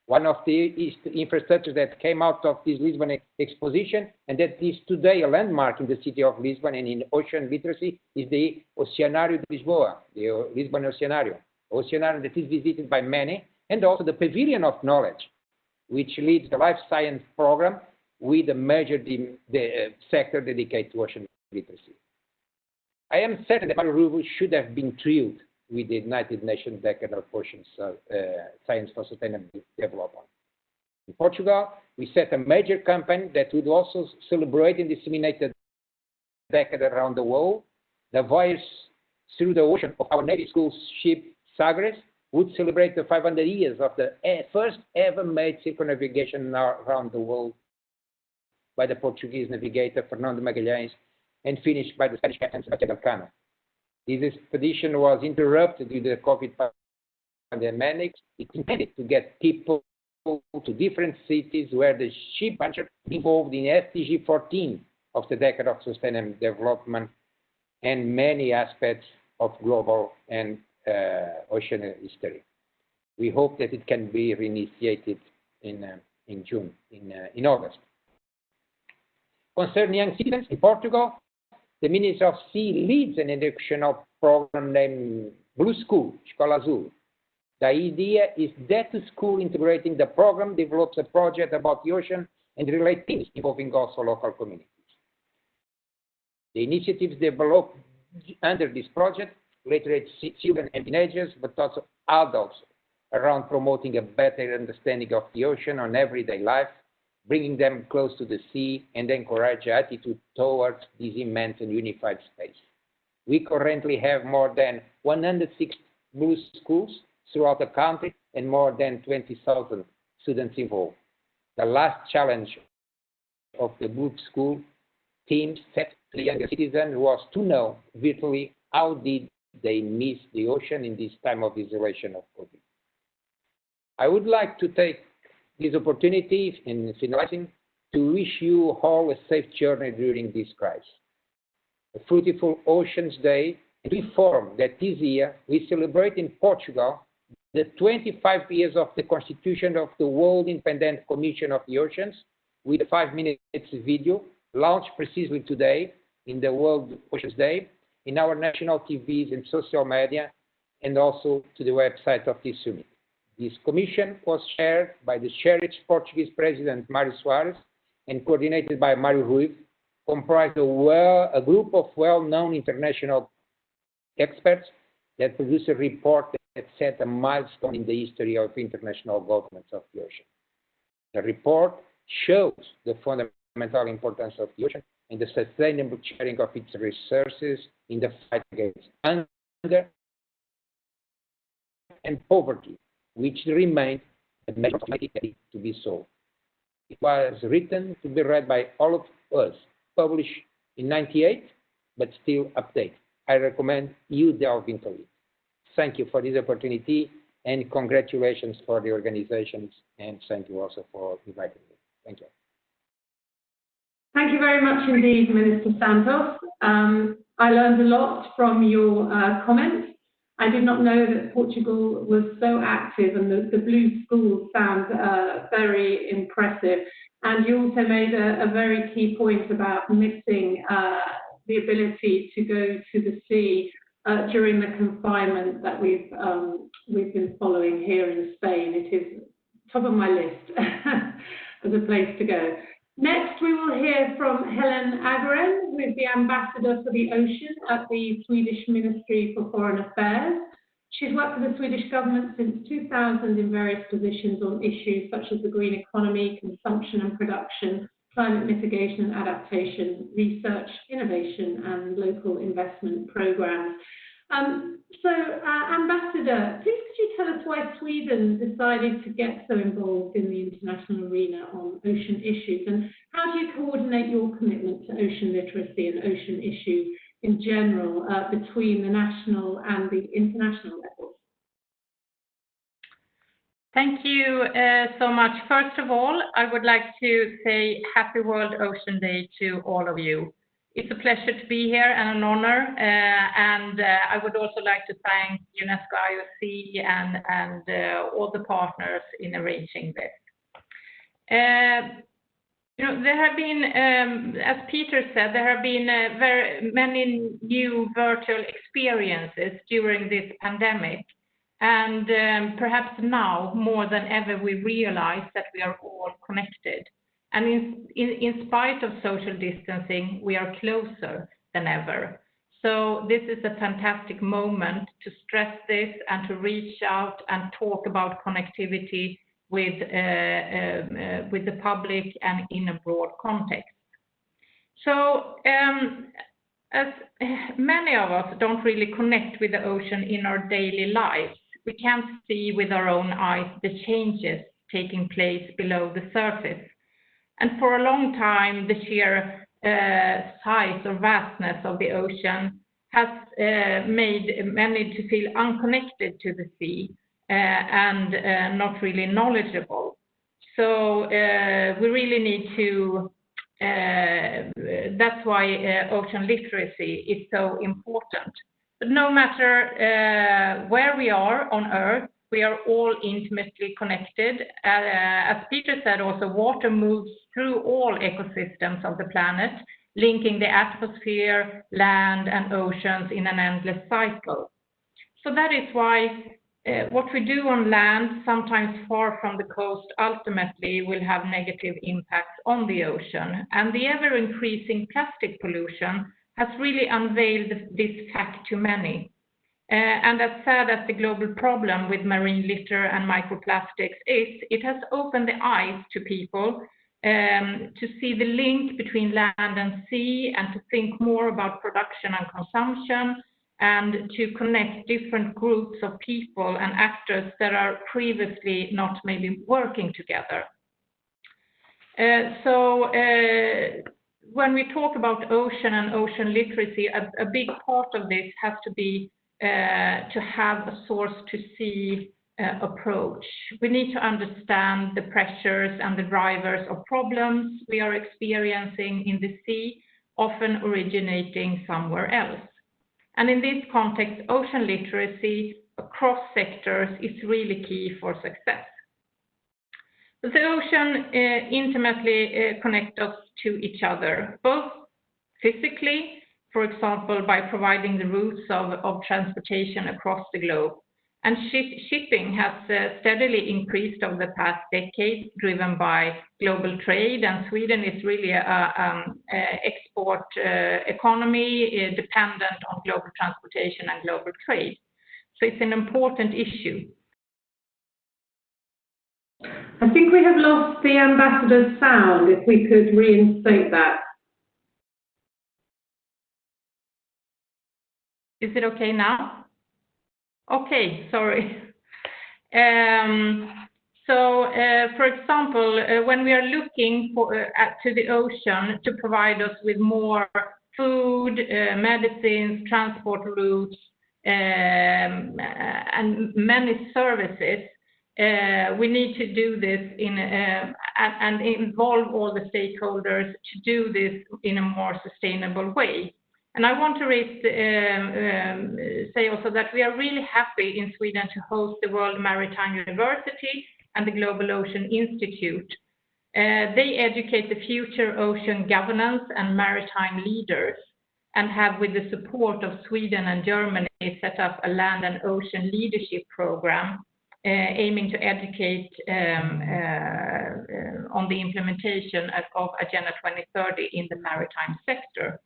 One of the infrastructures that came out of this Lisbon exposition, and that is today a landmark in the city of Lisbon and in ocean literacy, is the Oceanário de Lisboa, the Lisbon Oceanário that is visited by many, and also the Pavilion of Knowledge, which leads the life science program with a major sector dedicated to ocean literacy. I am certain that Mario Ruiz should have been thrilled with the United Nations Decade of Ocean Science for Sustainable Development. In Portugal, we set a major campaign that would also celebrate and disseminate the decade around the world. The voyage through the ocean of our Navy school ship Sagres would celebrate the 500 years of the first ever made circumnavigation around the world by the Portuguese navigator Fernando Magalhães and finished by the Spanish captain Sebastián Elcano. This expedition was interrupted due to the COVID pandemic. It intended to get people to different cities where the ship venture involved in SDG 14 of the Decade of Sustainable Development and many aspects of global and ocean history. We hope that it can be reinitiated in June, in August. Concerning young citizens in Portugal, the Ministry of Sea leads an educational program named Blue School, Escola Azul. The idea is that the school integrating the program develops a project about the ocean and related things involving also local communities. The initiatives developed under this project literate children and teenagers, but also adults, around promoting a better understanding of the ocean on everyday life, bringing them close to the sea, and encourage attitude towards this immense and unified space. We currently have more than 106 Blue schools throughout the country and more than 20,000 students involved. The last challenge of the Blue School team set to the younger citizens was to know virtually how did they miss the ocean in this time of isolation of COVID. I would like to take this opportunity in finalizing to wish you all a safe journey during this crisis. A fruitful Oceans Day, and we inform that this year we celebrate in Portugal the 25 years of the constitution of the World Independent Commission of the Oceans with a 5-minute video launched precisely today in the World Oceans Day in our national TVs and social media, and also to the website of this summit. This commission was chaired by the cherished Portuguese President Mário Soares and coordinated by Mario Ruiz, comprised a group of well-known international experts that produced a report that set a milestone in the history of international governance of the ocean. The report shows the fundamental importance of the ocean and the sustainable sharing of its resources in the fight against hunger and poverty, which remain a major humanity to be solved. It was written to be read by all of us, published in '98, but still updated. I recommend you delve into it. Thank you for this opportunity, and congratulations for the organizations, and thank you also for inviting me. Thank you. Thank you very much indeed, Minister Santos. I learned a lot from your comments. I did not know that Portugal was so active, and the Blue Schools sound very impressive. And you also made a very key point about missing the ability to go to the sea during the confinement that we've been following here in Spain. It is top of my list as a place to go. Next, we will hear from Helen Agren, who is the Ambassador for the Ocean at the Swedish Ministry for Foreign Affairs. She's worked for the Swedish government since 2000 in various positions on issues such as the green economy, consumption and production, climate mitigation and adaptation, research, innovation, and local investment programs. Ambassador, please could you tell us why Sweden decided to get so involved in the international arena on ocean issues, and how do you coordinate your commitment to ocean literacy and ocean issues in general between the national and the international levels? Thank you so much. First of all, I would like to say Happy World Ocean Day to all of you. It's a pleasure to be here and an honor. I would also like to thank UNESCO IOC and all the partners in arranging this. There have been, as Peter said, there have been very many new virtual experiences during this pandemic. And perhaps now, more than ever, we realize that we are all connected. And in spite of social distancing, we are closer than ever. So this is a fantastic moment to stress this and to reach out and talk about connectivity with the public and in a broad context. So as many of us don't really connect with the ocean in our daily lives, we can't see with our own eyes the changes taking place below the surface. And for a long time, the sheer size or vastness of the ocean has made many to feel unconnected to the sea and not really knowledgeable. So we really need to, that's why ocean literacy is so important. But no matter where we are on Earth, we are all intimately connected. As Peter said, also water moves through all ecosystems of the planet, linking the atmosphere, land, and oceans in an endless cycle. So that is why what we do on land, sometimes far from the coast, ultimately will have negative impacts on the ocean. And the ever-increasing plastic pollution has really unveiled this fact to many. And as sad as the global problem with marine litter and microplastics is, it has opened the eyes to people to see the link between land and sea and to think more about production and consumption and to connect different groups of people and actors that are previously not maybe working together. When we talk about ocean and ocean literacy, a big part of this has to be to have a source to see approach. We need to understand the pressures and the drivers of problems we are experiencing in the sea, often originating somewhere else. And in this context, ocean literacy across sectors is really key for success. The ocean intimately connects us to each other, both physically, for example, by providing the routes of transportation across the globe. And shipping has steadily increased over the past decade, driven by global trade, and Sweden is really an export economy dependent on global transportation and global trade. So it's an important issue. I think we have lost the ambassador's sound, if we could reinstate that. Is it okay now? Okay, sorry. For example, when we are looking to the ocean to provide us with more food, medicines, transport routes, and many services, we need to do this and involve all the stakeholders to do this in a more sustainable way. And I want to say also that we are really happy in Sweden to host the World Maritime University and the Global Ocean Institute. They educate the future ocean governance and maritime leaders and have, with the support of Sweden and Germany, set up a land and ocean leadership program aiming to educate on the implementation of Agenda 2030 in the maritime sector.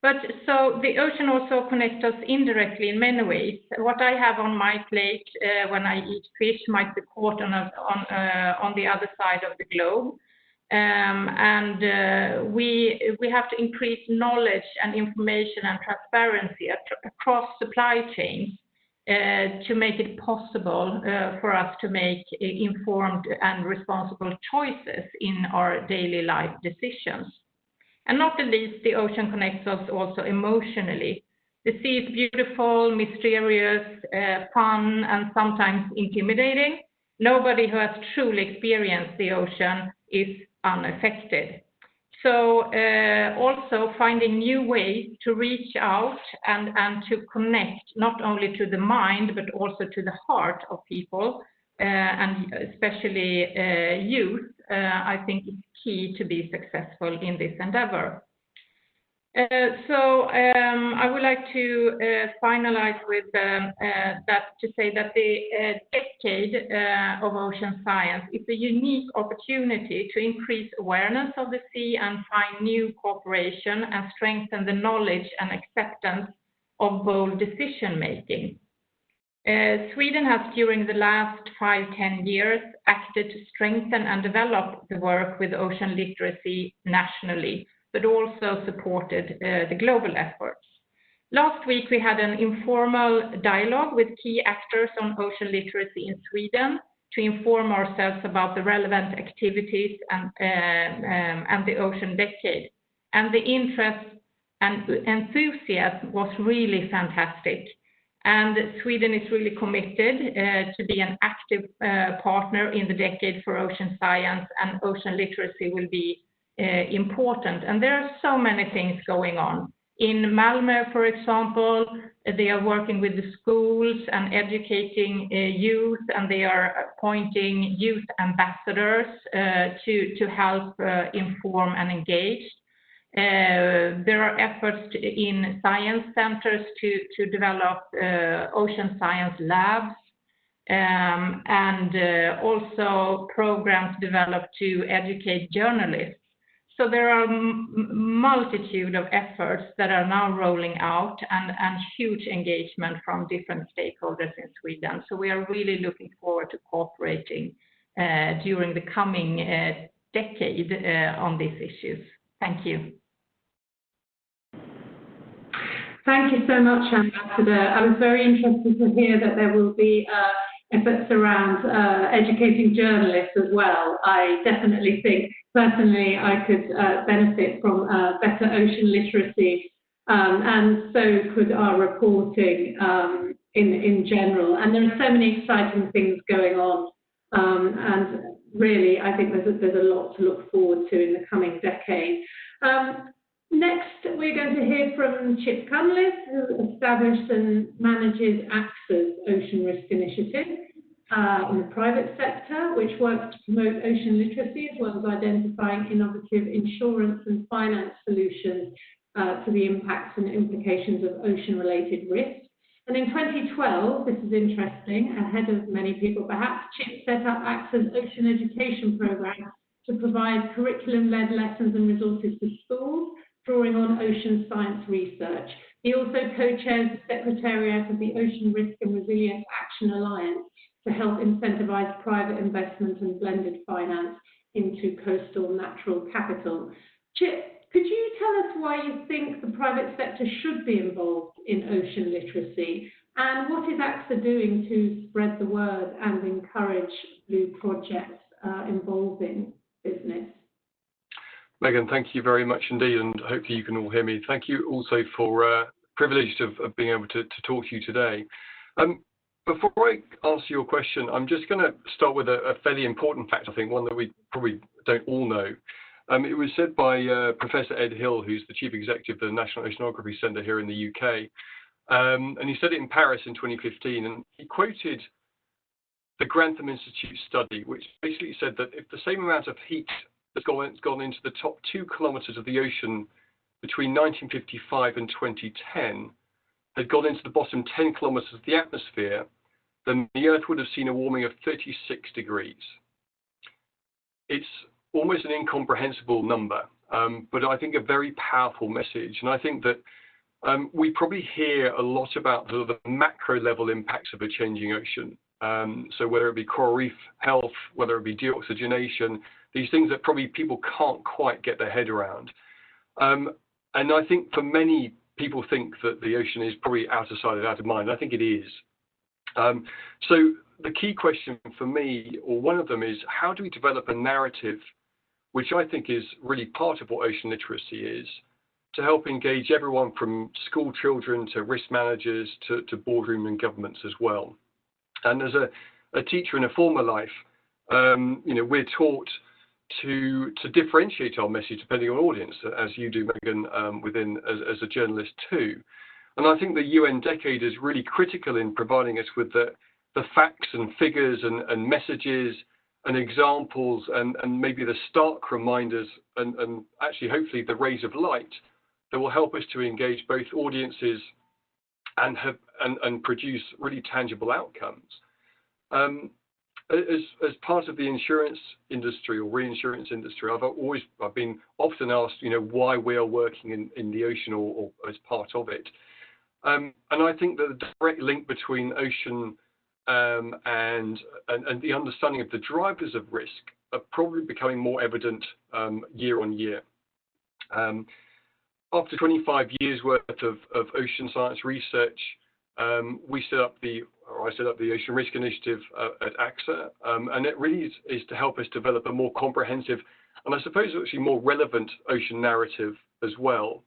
But so the ocean also connects us indirectly in many ways. What I have on my plate when I eat fish might be caught on the other side of the globe. We have to increase knowledge and information and transparency across supply chains to make it possible for us to make informed and responsible choices in our daily life decisions. And not the least, the ocean connects us also emotionally. The sea is beautiful, mysterious, fun, and sometimes intimidating. Nobody who has truly experienced the ocean is unaffected. So also finding new ways to reach out and to connect not only to the mind, but also to the heart of people, and especially youth, I think is key to be successful in this endeavor. I would like to finalize with to say that the decade of ocean science is a unique opportunity to increase awareness of the sea and find new cooperation and strengthen the knowledge and acceptance of bold decision making. Sweden has during the last 5-10 years acted to strengthen and develop the work with ocean literacy nationally, but also supported the global efforts. Last week, we had an informal dialogue with key actors on ocean literacy in Sweden to inform ourselves about the relevant activities and the ocean decade. And the interest and enthusiasm was really fantastic. And Sweden is really committed to be an active partner in the decade for ocean science, and ocean literacy will be important. And there are so many things going on. In Malmö, for example, they are working with the schools and educating youth, and they are appointing youth ambassadors to help inform and engage. There are efforts in science centers to develop ocean science labs, and also programs developed to educate journalists. So there are a multitude of efforts that are now rolling out, and huge engagement from different stakeholders in Sweden. So we are really looking forward to cooperating during the coming decade on these issues. Thank you. Thank you so much, Ambassador. I was very interested to hear that there will be efforts around educating journalists as well. I definitely think, personally, I could benefit from better ocean literacy, and so could our reporting in general. And there are so many exciting things going on, and really, I think there's a lot to look forward to in the coming decade. Next, we're going to hear from Chip Cunliffe, who established and manages AXA's Ocean Risk Initiative in the private sector, which works to promote ocean literacy as well as identifying innovative insurance and finance solutions to the impacts and implications of ocean-related risks. And in 2012, this is interesting, ahead of many people perhaps, Chip set up AXA's Ocean Education Programme to provide curriculum-led lessons and resources to schools, drawing on ocean science research. He also co-chairs the Secretariat of the Ocean Risk and Resilience Action Alliance to help incentivize private investment and blended finance into coastal natural capital. Chip, could you tell us why you think the private sector should be involved in ocean literacy? And what is AXA doing to spread the word and encourage blue projects involving business? Megan, thank you very much indeed, and hopefully you can all hear me. Thank you also for privilege of being able to talk to you today. Before I answer your question, I'm just going to start with a fairly important fact, I think, one that we probably don't all know. It was said by Professor Ed Hill, who's the Chief Executive of the National Oceanography Centre here in the UK, and he said it in Paris in 2015, and he quoted the Grantham Institute study, which basically said that if the same amount of heat that's gone into the top 2 kilometres of the ocean between 1955 and 2010 had gone into the bottom 10 kilometres of the atmosphere, then the Earth would have seen a warming of 36 degrees. It's almost an incomprehensible number, but I think a very powerful message. And I think that we probably hear a lot about the macro level impacts of a changing ocean. So whether it be coral reef health, whether it be deoxygenation, these things that probably people can't quite get their head around. And I think for many people think that the ocean is probably out of sight and out of mind. I think it is. So the key question for me, or one of them, is how do we develop a narrative, which I think is really part of what ocean literacy is, to help engage everyone from school children to risk managers to boardroom and governments as well. And as a teacher in a former life, we're taught to differentiate our message depending on audience, as you do, Megan, as a journalist too. And I think the UN Decade is really critical in providing us with the facts and figures and messages and examples and maybe the stark reminders and actually hopefully the rays of light that will help us to engage both audiences and produce really tangible outcomes. As part of the insurance industry or reinsurance industry, I've been often asked, why we are working in the ocean or as part of it. And I think that the direct link between ocean and the understanding of the drivers of risk are probably becoming more evident year on year. After 25 years worth of ocean science research, I set up the Ocean Risk Initiative at AXA, and it really is to help us develop a more comprehensive and I suppose actually more relevant ocean narrative as well.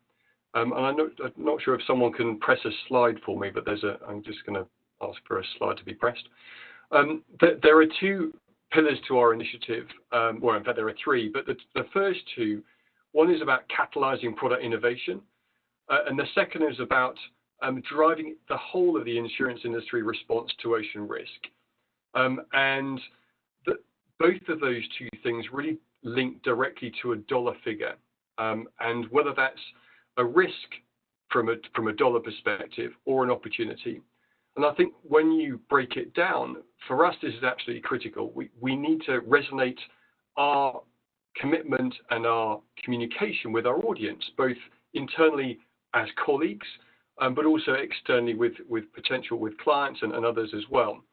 And I'm not sure if someone can press a slide for me, but I'm just going to ask for a slide to be pressed. There are two pillars to our initiative. Well, in fact, there are three, but the first two, one is about catalyzing product innovation, and the second is about driving the whole of the insurance industry response to ocean risk. And both of those two things really link directly to a dollar figure, and whether that's a risk from a dollar perspective or an opportunity. And I think when you break it down, for us, this is absolutely critical. We need to resonate our commitment and our communication with our audience, both internally as colleagues, but also externally with clients and others as well.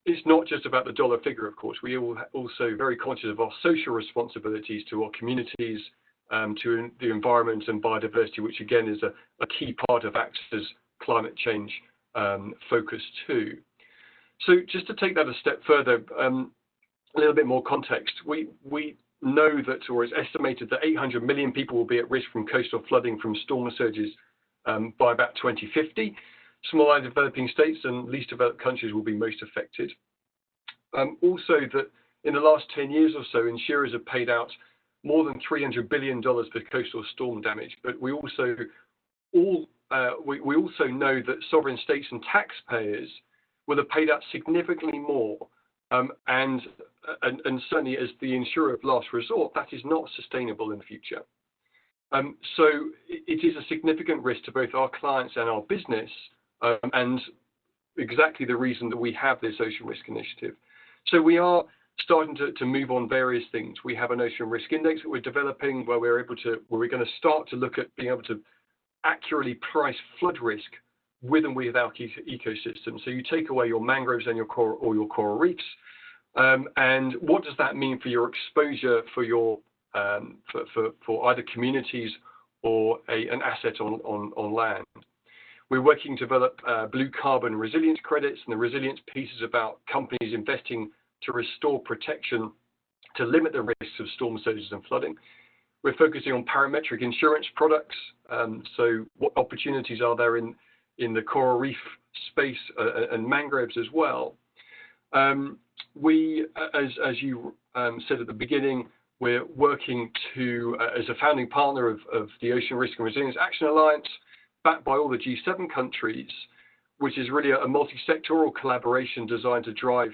It's not just about the dollar figure, of course. We are also very conscious of our social responsibilities to our communities, to the environment and biodiversity, which again is a key part of AXA's climate change focus too. So just to take that a step further, a little bit more context. We know that, or it's estimated that 800 million people will be at risk from coastal flooding from storm surges by about 2050. Small and developing states and least developed countries will be most affected. Also, that in the last 10 years or so, insurers have paid out more than $300 billion for coastal storm damage. But we also know that sovereign states and taxpayers will have paid out significantly more. And certainly as the insurer of last resort, that is not sustainable in the future. So it is a significant risk to both our clients and our business, and exactly the reason that we have this Ocean Risk Initiative. So we are starting to move on various things. We have an Ocean Risk Index that we're developing, where we're going to start to look at being able to accurately price flood risk with and without ecosystems. So you take away your mangroves and your coral reefs, and what does that mean for your exposure for your for either communities or an asset on land? We're working to develop blue carbon resilience credits, and the resilience piece is about companies investing to restore protection to limit the risks of storm surges and flooding. We're focusing on parametric insurance products. So what opportunities are there in the coral reef space and mangroves as well? We, as you said at the beginning, we're working to, as a founding partner of the Ocean Risk and Resilience Action Alliance, backed by all the G7 countries, which is really a multi-sectoral collaboration designed to drive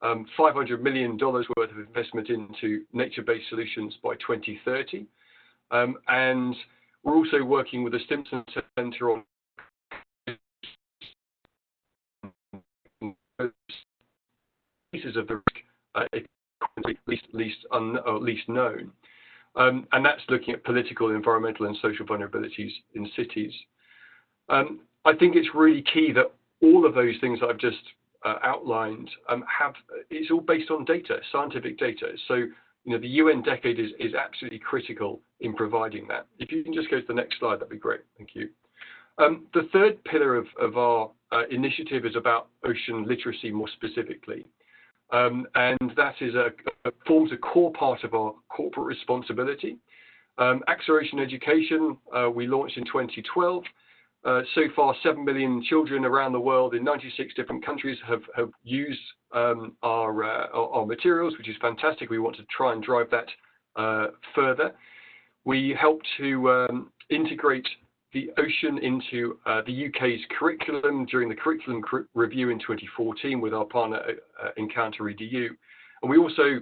$500 million worth of investment into nature-based solutions by 2030. And we're also working with the Stimson Center on pieces of the risk, least known. And that's looking at political, environmental, and social vulnerabilities in cities. I think it's really key that all of those things that I've just outlined it's all based on data, scientific data. So, the UN Decade is absolutely critical in providing that. If you can just go to the next slide, that'd be great. Thank you. The third pillar of our initiative is about ocean literacy more specifically. And that is forms a core part of our corporate responsibility. Acceleration Education, we launched in 2012. So far, 7 million children around the world in 96 different countries have used our materials, which is fantastic. We want to try and drive that further. We help to integrate the ocean into the UK's curriculum during the curriculum review in 2014 with our partner Encounter EDU. And we also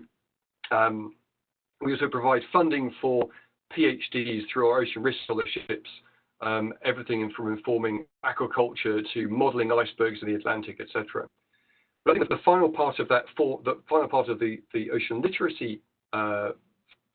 provide funding for PhDs through our ocean risk scholarships, everything from informing aquaculture to modeling icebergs in the Atlantic, etc. But I think the final part of that, the ocean literacy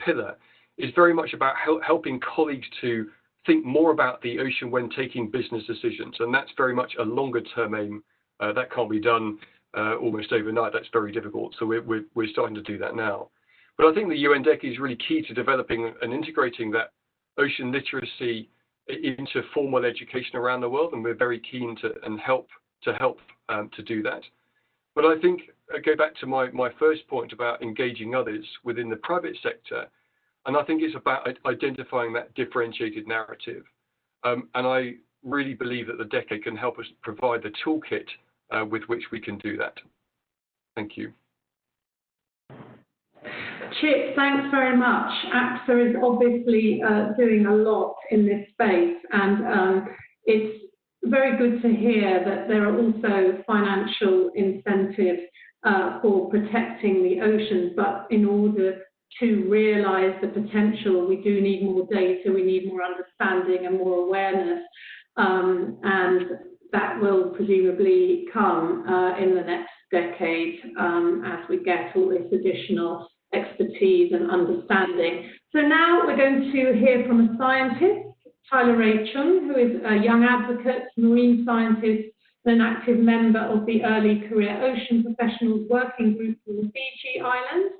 pillar, is very much about helping colleagues to think more about the ocean when taking business decisions, and that's very much a longer term aim. That can't be done almost overnight. That's very difficult. So we're starting to do that now. But I think the UN Decade is really key to developing and integrating that ocean literacy into formal education around the world, and we're very keen to help to do that. But I think I go back to my first point about engaging others within the private sector, and I think it's about identifying that differentiated narrative. And I really believe that the Decade can help us provide the toolkit with which we can do that. Thank you. Chip, thanks very much. AXA is obviously doing a lot in this space, and it's very good to hear that there are also financial incentives for protecting the oceans, but in order to realise the potential, we do need more data, we need more understanding and more awareness, and that will presumably come in the next decade as we get all this additional expertise and understanding. So now we're going to hear from a scientist, Tyler Ray Chung, who is a young advocate, marine scientist, and an active member of the Early Career Ocean Professionals Working Group in the Fiji Islands.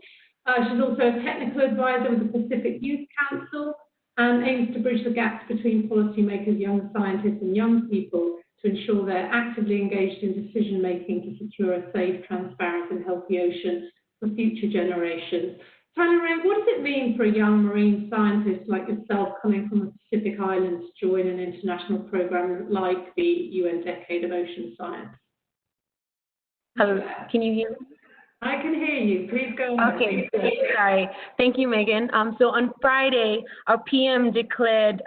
She's also a technical advisor with the Pacific Youth Council and aims to bridge the gaps between policymakers, young scientists, and young people to ensure they're actively engaged in decision making to secure a safe, transparent, and healthy ocean for future generations. Tyler Ray, what does it mean for a young marine scientist like yourself coming from the Pacific Islands to join an international program like the UN Decade of Ocean Science? Hello, can you hear me? I can hear you. Please go ahead. Okay, sorry. Thank you, Megan. So on Friday, our PM declared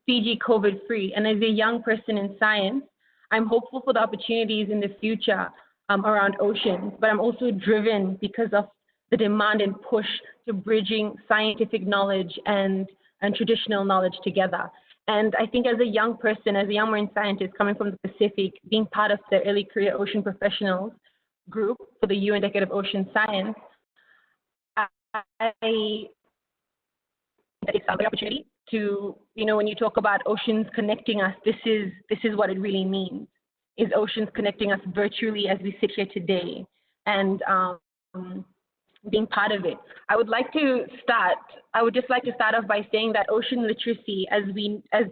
Fiji COVID-free, and as a young person in science, I'm hopeful for the opportunities in the future around oceans, but I'm also driven because of the demand and push to bridging scientific knowledge and traditional knowledge together. And I think as a young person, as a young marine scientist coming from the Pacific, being part of the Early Career Ocean Professionals group for the UN Decade of Ocean Science, I take the opportunity to, when you talk about oceans connecting us, this is what it really means. Is oceans connecting us virtually as we sit here today, and being part of it. I would just like to start off by saying that ocean literacy, as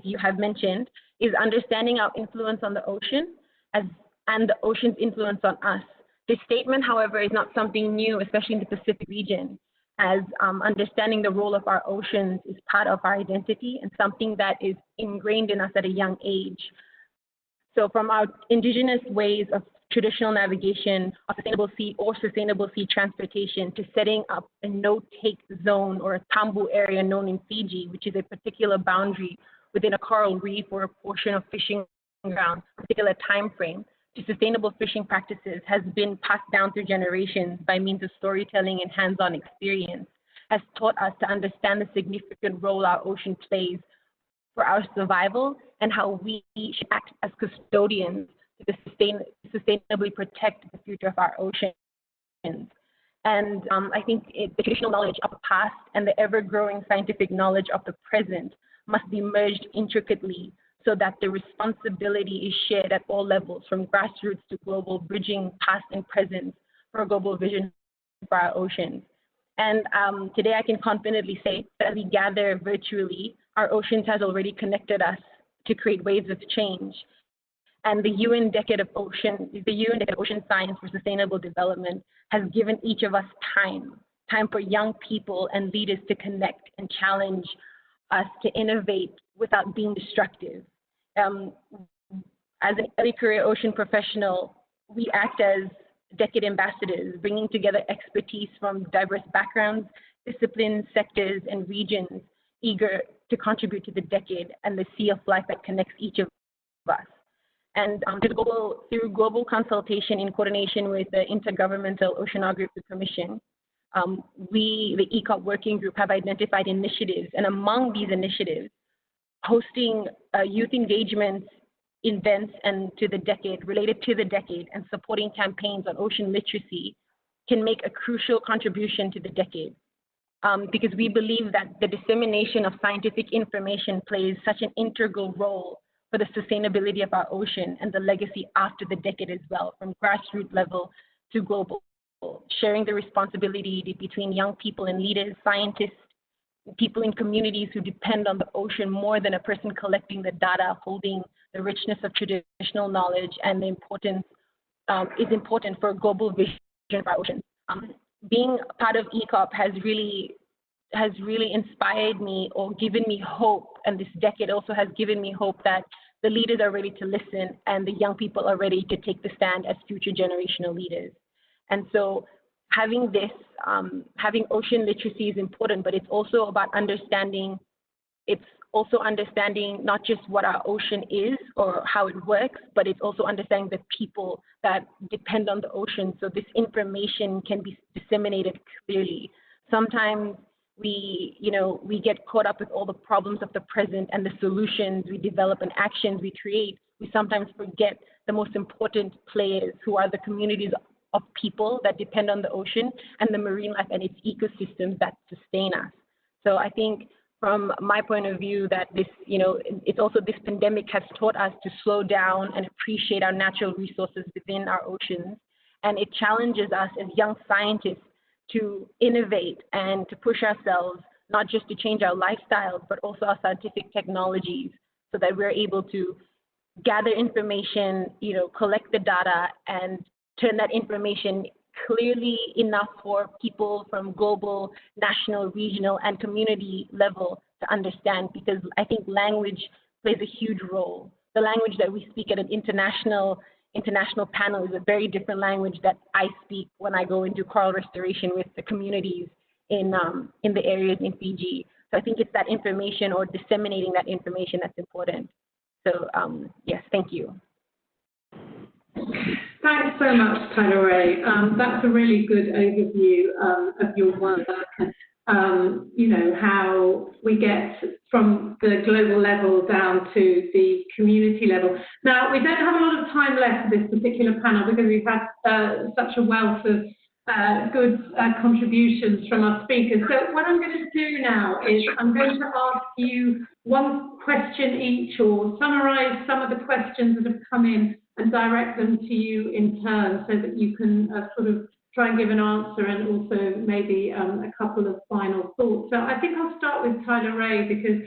you have mentioned, is understanding our influence on the ocean and the ocean's influence on us. This statement, however, is not something new, especially in the Pacific region, as understanding the role of our oceans is part of our identity and something that is ingrained in us at a young age. So from our indigenous ways of traditional navigation of sustainable sea transportation to setting up a no-take zone or a tambu area known in Fiji, which is a particular boundary within a coral reef or a portion of fishing ground, a particular time frame, to sustainable fishing practices has been passed down through generations by means of storytelling and hands-on experience, has taught us to understand the significant role our ocean plays for our survival and how we should act as custodians to sustainably protect the future of our oceans. And I think the traditional knowledge of the past and the ever-growing scientific knowledge of the present must be merged intricately so that the responsibility is shared at all levels, from grassroots to global, bridging past and present for a global vision for our oceans. And today I can confidently say that as we gather virtually, our oceans has already connected us to create waves of change. And the UN Decade of Ocean Science for Sustainable Development has given each of us time for young people and leaders to connect and challenge us to innovate without being destructive. As an early career ocean professional, we act as decade ambassadors, bringing together expertise from diverse backgrounds, disciplines, sectors, and regions, eager to contribute to the decade and the sea of life that connects each of us. And through global consultation in coordination with the Intergovernmental Oceanography Commission, we, the ECOP Working Group, have identified initiatives, and among these initiatives, hosting youth engagements, events related to the decade, and supporting campaigns on ocean literacy can make a crucial contribution to the decade. Because we believe that the dissemination of scientific information plays such an integral role for the sustainability of our ocean and the legacy after the decade as well, from grassroots level to global, sharing the responsibility between young people and leaders, scientists, people in communities who depend on the ocean more than a person collecting the data, holding the richness of traditional knowledge, and the importance is important for a global vision of our oceans. Being part of ECOP has really inspired me or given me hope, and this decade also has given me hope that the leaders are ready to listen and the young people are ready to take the stand as future generational leaders. And so having this, having ocean literacy is important, but it's also about understanding, not just what our ocean is or how it works, but it's also understanding the people that depend on the ocean, so this information can be disseminated clearly. Sometimes we get caught up with all the problems of the present and the solutions we develop and actions we create. We sometimes forget the most important players, who are the communities of people that depend on the ocean and the marine life and its ecosystems that sustain us. So I think from my point of view that this, it's also this pandemic has taught us to slow down and appreciate our natural resources within our oceans. And it challenges us as young scientists to innovate and to push ourselves, not just to change our lifestyles, but also our scientific technologies, so that we're able to gather information, collect the data and turn that information clearly enough for people from global, national, regional, and community level to understand, because I think language plays a huge role. The language that we speak at an international panel is a very different language that I speak when I go into coral restoration with the communities in the areas in Fiji. So I think it's that information or disseminating that information that's important. So yes, thank you. Thanks so much, Tyler Ray. That's a really good overview of your work. How we get from the global level down to the community level. Now, we don't have a lot of time left for this particular panel because we've had such a wealth of good contributions from our speakers. So what I'm going to do now is I'm going to ask you one question each, or summarize some of the questions that have come in and direct them to you in turn, so that you can sort of try and give an answer, and also maybe a couple of final thoughts. So I think I'll start with Tyler Ray, because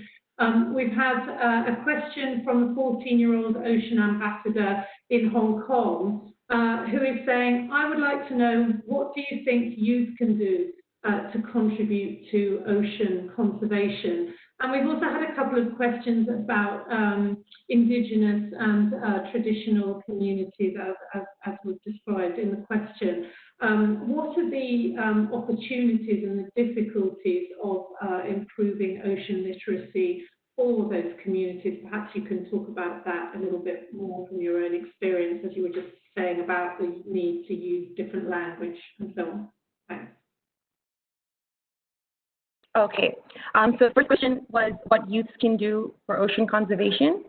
we've had a question from a 14-year-old ocean ambassador in Hong Kong who is saying, I would like to know, what do you think youth can do to contribute to ocean conservation? And we've also had a couple of questions about indigenous and traditional communities, as was described in the question. What are the opportunities and the difficulties of improving ocean literacy for those communities? Perhaps you can talk about that a little bit more from your own experience, as you were just saying about the need to use different language and so on. Thanks. Okay, so the first question was what youths can do for ocean conservation?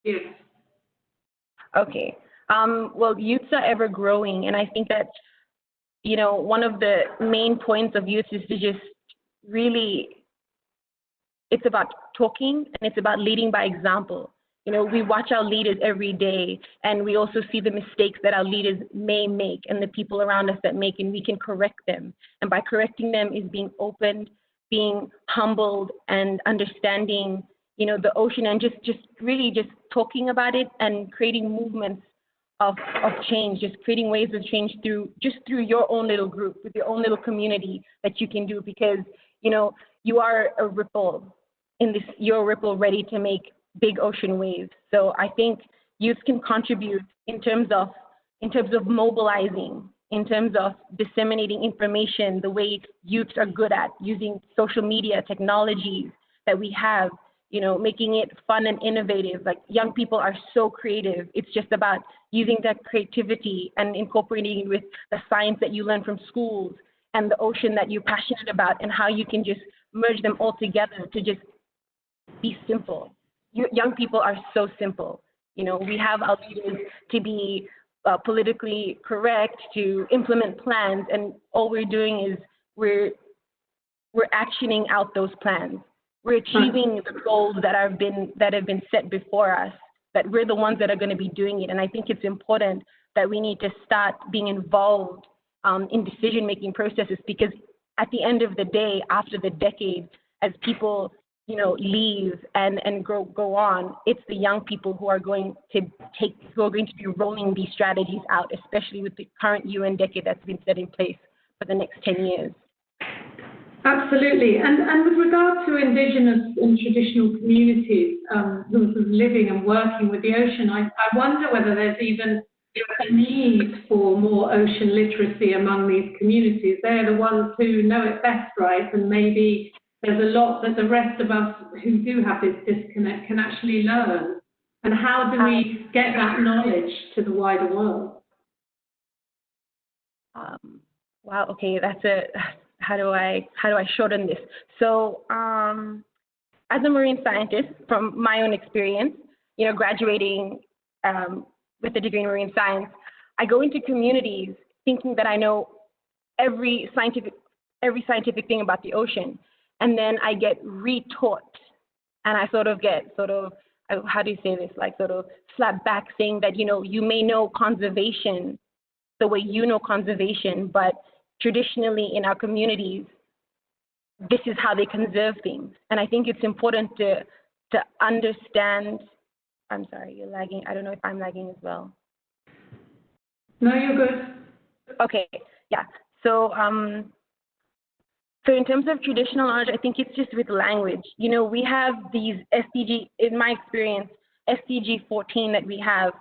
Yes. Okay, well, youths are ever growing, and I think that, one of the main points of youth is to just really it's about talking, and it's about leading by example. You know, we watch our leaders every day, and we also see the mistakes that our leaders may make and the people around us that make, and we can correct them. And by correcting them is being open, being humbled, and understanding, you know, the ocean, and just really just talking about it and creating movements of change, just creating waves of change through your own little group, with your own little community that you can do, because, you know, you are a ripple in this, you're a ripple ready to make big ocean waves. So I think youth can contribute in terms of mobilizing, in terms of disseminating information, the way youths are good at using social media technologies that we have, you know, making it fun and innovative. Like, young people are so creative. It's just about using that creativity and incorporating it with the science that you learn from schools and the ocean that you're passionate about, and how you can just merge them all together to just be simple. Young people are so simple. You know, we have our leaders to be politically correct, to implement plans, and all we're doing is we're actioning out those plans. We're achieving the goals that have been set before us, that we're the ones that are going to be doing it. And I think it's important that we need to start being involved in decision-making processes, because at the end of the day, after the decade, as people, you know, leave and go on, it's the young people who are going to be rolling these strategies out, especially with the current UN decade that's been set in place for the next 10 years. Absolutely. And with regard to Indigenous and traditional communities who are living and working with the ocean, I wonder whether there's even a need for more ocean literacy among these communities. They're the ones who know it best, right? And maybe there's a lot that the rest of us who do have this disconnect can actually learn. And how do we get that knowledge to the wider world? Wow. Okay, how do I shorten this? So, as a marine scientist, from my own experience, you know, graduating with a degree in marine science, I go into communities thinking that I know every scientific thing about the ocean, and then I get retaught, and I how do you say this? Like, sort of slapped back, saying that, you know, you may know conservation the way you know conservation, but traditionally in our communities, this is how they conserve things. And I think it's important to understand. I'm sorry, you're lagging. I don't know if I'm lagging as well. No, you're good. Okay, yeah. So in terms of traditional knowledge, I think it's just with language. You know, we have these SDG, in my experience, SDG 14 that we have.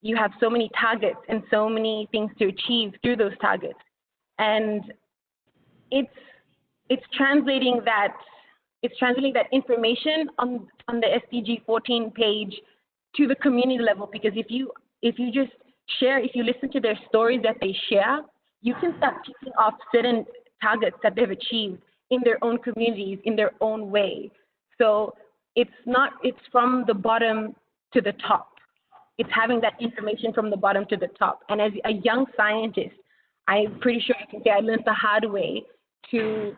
You have so many targets and so many things to achieve through those targets. And it's translating that information on the SDG 14 page to the community level, because if you just share, if you listen to their stories that they share, you can start picking off certain targets that they've achieved in their own communities, in their own way. So it's from the bottom to the top. It's having that information from the bottom to the top. And as a young scientist, I'm pretty sure I can say I learned the hard way to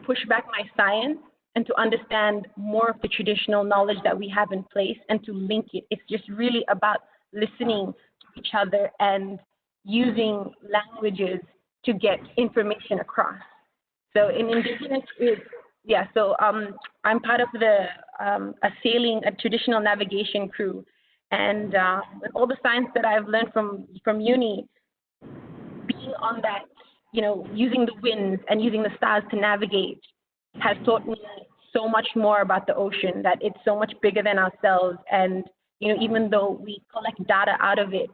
push back my science and to understand more of the traditional knowledge that we have in place and to link it. It's just really about listening to each other and using languages to get information across. So in Indigenous, I'm part of a traditional navigation crew. And with all the science that I've learned from uni, being on that, you know, using the winds and using the stars to navigate has taught me so much more about the ocean, that it's so much bigger than ourselves. And, you know, even though we collect data out of it,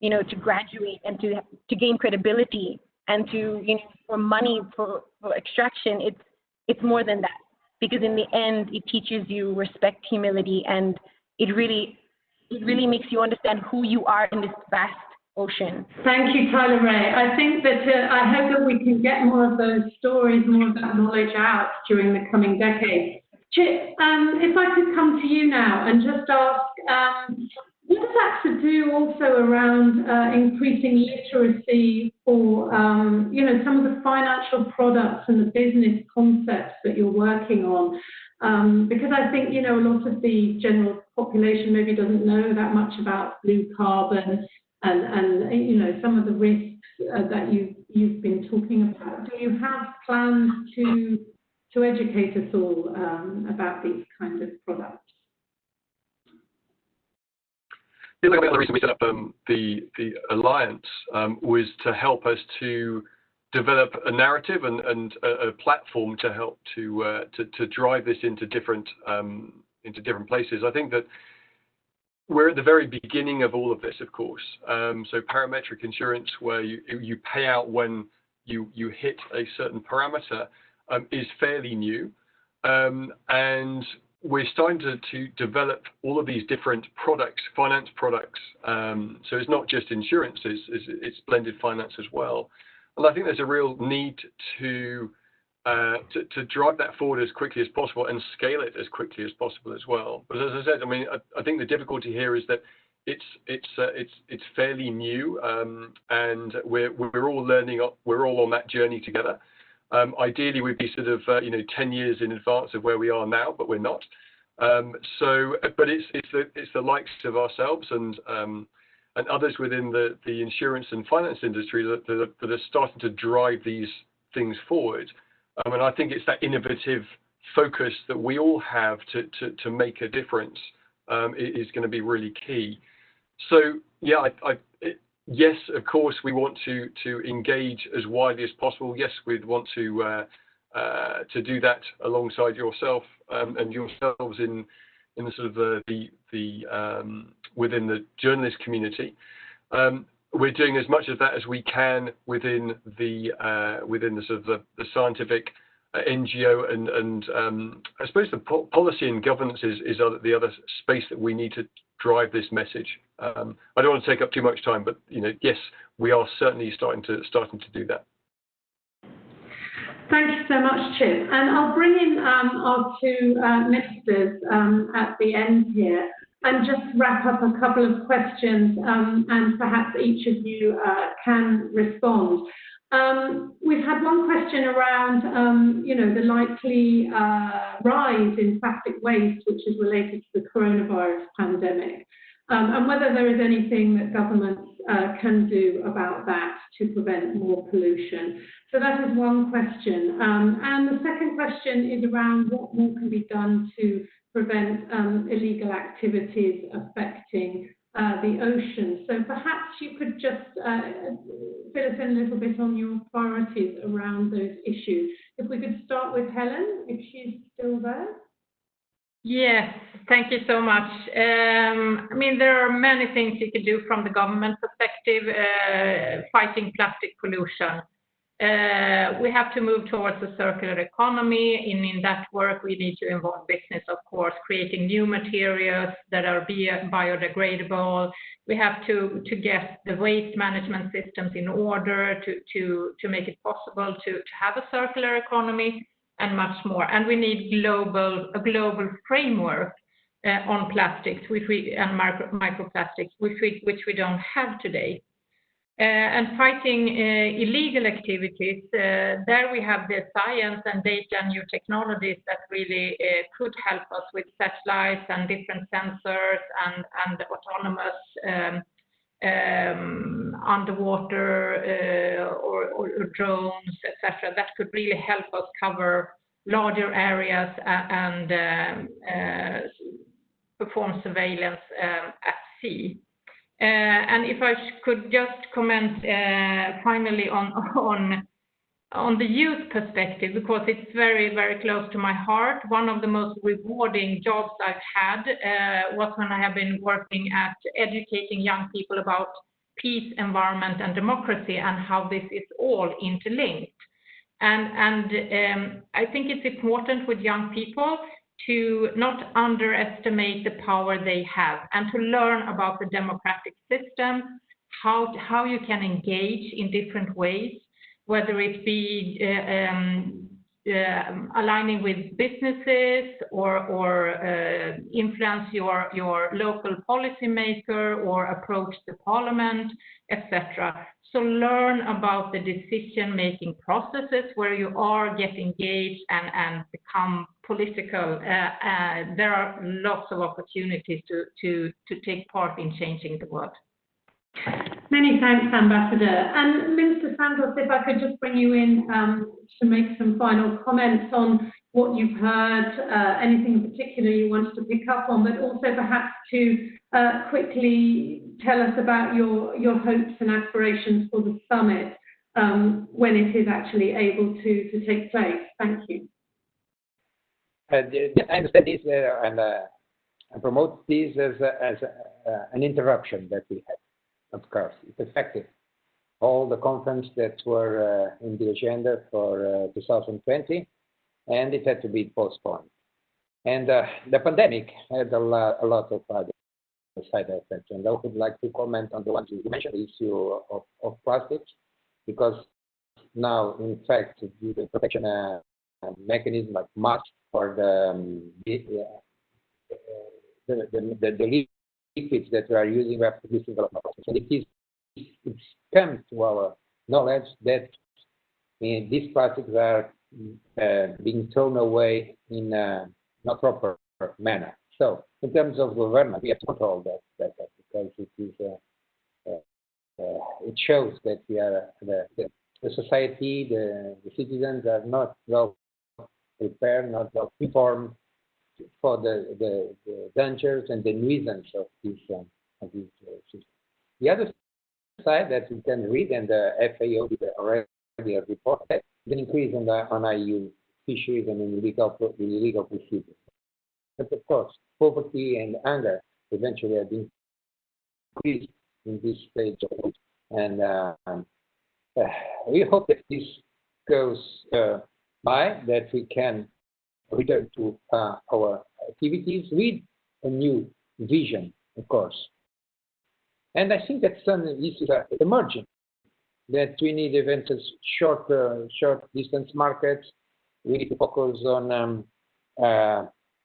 you know, to graduate and to gain credibility and to, you know, for money, for extraction, it's more than that. Because in the end, it teaches you respect, humility, and it really makes you understand who you are in this vast ocean. Thank you, Tyler Ray. I think that I hope that we can get more of those stories, more of that knowledge out during the coming decade. Chip, if I could come to you now and just ask, what does AXA do also around increasing literacy for, you know, some of the financial products and the business concepts that you're working on? Because I think, a lot of the general population maybe doesn't know that much about blue carbon and some of the risks that you've been talking about. Do you have plans to educate us all about these kind of products? Yeah, look, the reason we set up the Alliance was to help us to develop a narrative and a platform to help to drive this into different places. I think that we're at the very beginning of all of this, of course. So parametric insurance, where you pay out when you hit a certain parameter, is fairly new, and we're starting to develop all of these different products, finance products. So it's not just insurance; it's blended finance as well. And I think there's a real need to drive that forward as quickly as possible and scale it as quickly as possible as well. But as I said, I mean, I think the difficulty here is that it's fairly new, and we're all learning. We're all on that journey together. Ideally, we'd be sort of 10 years in advance of where we are now, but we're not. But it's the likes of ourselves and others within the insurance and finance industry that are starting to drive these things forward. And I think it's that innovative focus that we all have to make a difference is going to be really key. So yeah, yes, of course, we want to engage as widely as possible. Yes, we'd want to do that alongside yourself and yourselves in the sort of the within the journalist community. We're doing as much of that as we can within the sort of the scientific NGO and I suppose the policy and governance is the other space that we need to drive this message. I don't want to take up too much time, but yes, we are certainly starting to do that. Thank you so much, Chip. And I'll bring in our two ministers at the end here and just wrap up a couple of questions, and perhaps each of you can respond. We've had one question around, the likely rise in plastic waste, which is related to the coronavirus pandemic, and whether there is anything that governments can do about that to prevent more pollution. So that is one question. And the second question is around what more can be done to prevent illegal activities affecting the ocean. So perhaps you could just fill us in a little bit on your priorities around those issues. If we could start with Helen, if she's still there. Yes, thank you so much. I mean, there are many things you can do from the government perspective, fighting plastic pollution. We have to move towards a circular economy. In that work, we need to involve business, of course, creating new materials that are biodegradable. We have to get the waste management systems in order to make it possible to have a circular economy and much more. And we need a global framework on plastics, and microplastics, which we don't have today. And fighting illegal activities, there we have the science and data and new technologies that really could help us with satellites and different sensors and autonomous underwater or drones, etc. That could really help us cover larger areas and perform surveillance at sea. And if I could just comment finally on the youth perspective, because it's very, very close to my heart. One of the most rewarding jobs I've had was when I have been working at educating young people about peace, environment, and democracy, and how this is all interlinked. And I think it's important with young people to not underestimate the power they have and to learn about the democratic system, how you can engage in different ways, whether it be aligning with businesses or influence your local policymaker or approach the parliament, etc. So learn about the decision-making processes where you are get engaged and become political. There are lots of opportunities to take part in changing the world. Many thanks, Ambassador. And Minister Santos, if I could just bring you in to make some final comments on what you've heard, anything in particular you wanted to pick up on, but also perhaps to quickly tell us about your hopes and aspirations for the summit when it is actually able to take place. Thank you. I understand this and promote this as an interruption that we had. Of course, it's effective. All the conferences that were in the agenda for 2020, and it had to be postponed. And the pandemic had a lot of other side effects. And I would like to comment on the ones you mentioned, the issue of plastics, because now, in fact, the protection mechanism like masks or the liquids that we are using, we have to do single process. And it's come to our knowledge that these plastics are being thrown away in a not proper manner. So, in terms of government, we have to control that because it is it shows that we are the society, the citizens are not well prepared, not well informed for the dangers and the nuisance of this system. The other side that we can read, and the FAO did already a report, that an increase on EU fisheries and illegal procedures. But of course, poverty and hunger eventually have been increased in this stage of life. And we hope that this goes by, that we can return to our activities with a new vision, of course. And I think that some issues are emerging, that we need eventually short distance markets. We need to focus on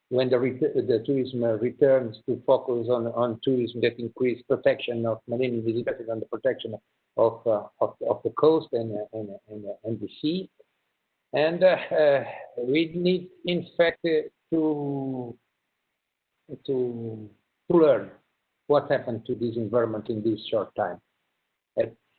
when the tourism returns, to focus on tourism that increase protection of marine biodiversity and the protection of the coast and the sea. And we need, in fact, to learn what happened to this environment in this short time.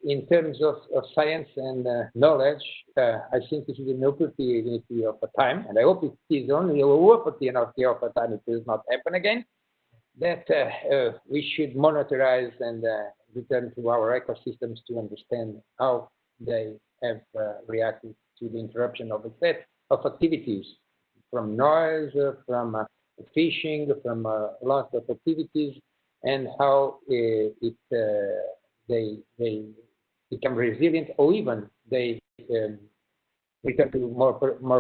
In terms of science and knowledge, I think this is an opportunity of a time, and I hope it is only an opportunity of a time, it will not happen again, that we should monitorize and return to our ecosystems to understand how they have reacted to the interruption of a set of activities, from noise, from fishing, from loss of activities, and how they become resilient, or even they return to more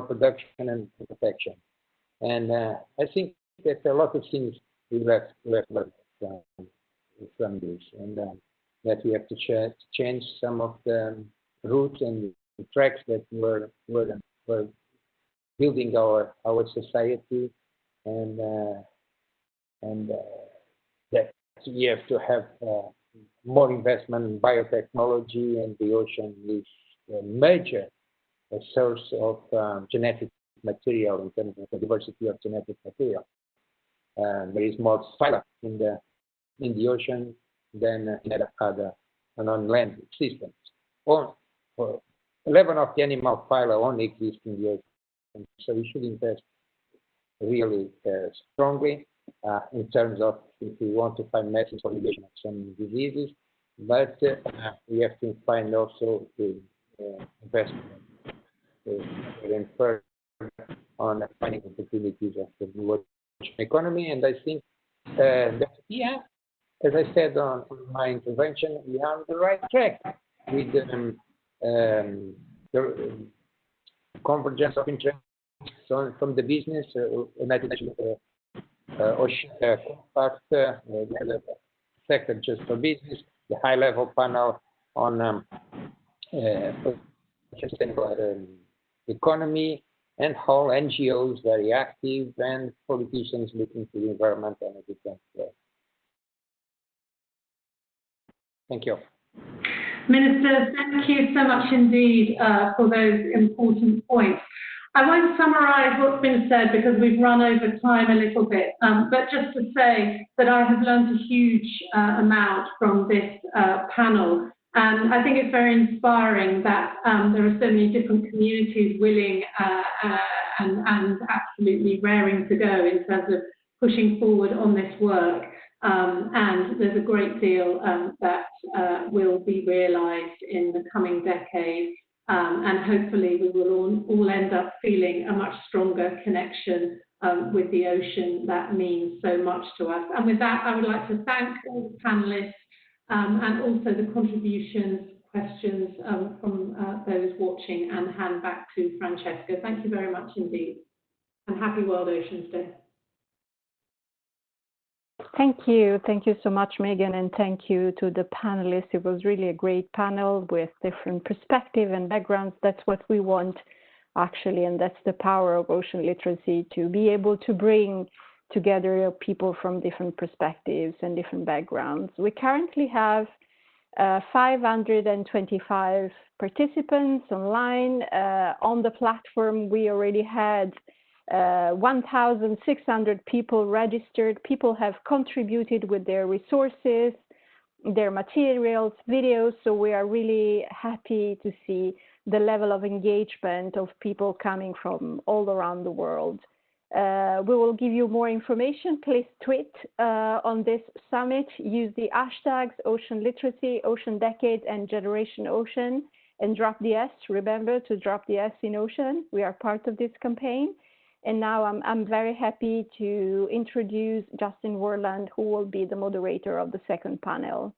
production and protection. And I think that a lot of things we have learned from this, and that we have to change some of the routes and the tracks that were building our society, and that we have to have more investment in biotechnology, and the ocean is a major source of genetic material in terms of the diversity of genetic material. There is more phyla in the ocean than in other on-land systems. 11 of the animal phyla only exist in the ocean, so we should invest really strongly in terms of, if we want to find medicines for mitigation of some diseases, but we have to find also the investment and further on finding opportunities of the new ocean economy. And I think that, yeah, as I said on my intervention, we are on the right track with the convergence of interests from the business, United Nations Ocean Compact, the sector just for business, the high-level panel on sustainable economy, and whole NGOs very active, and politicians looking to the environment and a different way. Thank you. Minister, thank you so much indeed for those important points. I won't summarise what's been said because we've run over time a little bit, but just to say that I have learned a huge amount from this panel. And I think it's very inspiring that there are so many different communities willing and absolutely raring to go in terms of pushing forward on this work. And there's a great deal that will be realised in the coming decade. And hopefully we will all end up feeling a much stronger connection with the ocean that means so much to us. And with that, I would like to thank all the panellists and also the contributions, questions from those watching, and hand back to Francesca. Thank you very much indeed. And happy World Oceans Day. Thank you. Thank you so much, Megan, and thank you to the panelists. It was really a great panel with different perspectives and backgrounds. That's what we want, actually, and that's the power of ocean literacy, to be able to bring together people from different perspectives and different backgrounds. We currently have 525 participants online. On the platform, we already had 1,600 people registered. People have contributed with their resources, their materials, videos. So we are really happy to see the level of engagement of people coming from all around the world. We will give you more information. Please tweet on this summit. Use the hashtags Ocean Literacy, Ocean Decade, and Generation Ocean, and drop the S. Remember to drop the S in ocean. We are part of this campaign. And now I'm very happy to introduce Justin Worland, who will be the moderator of the second panel.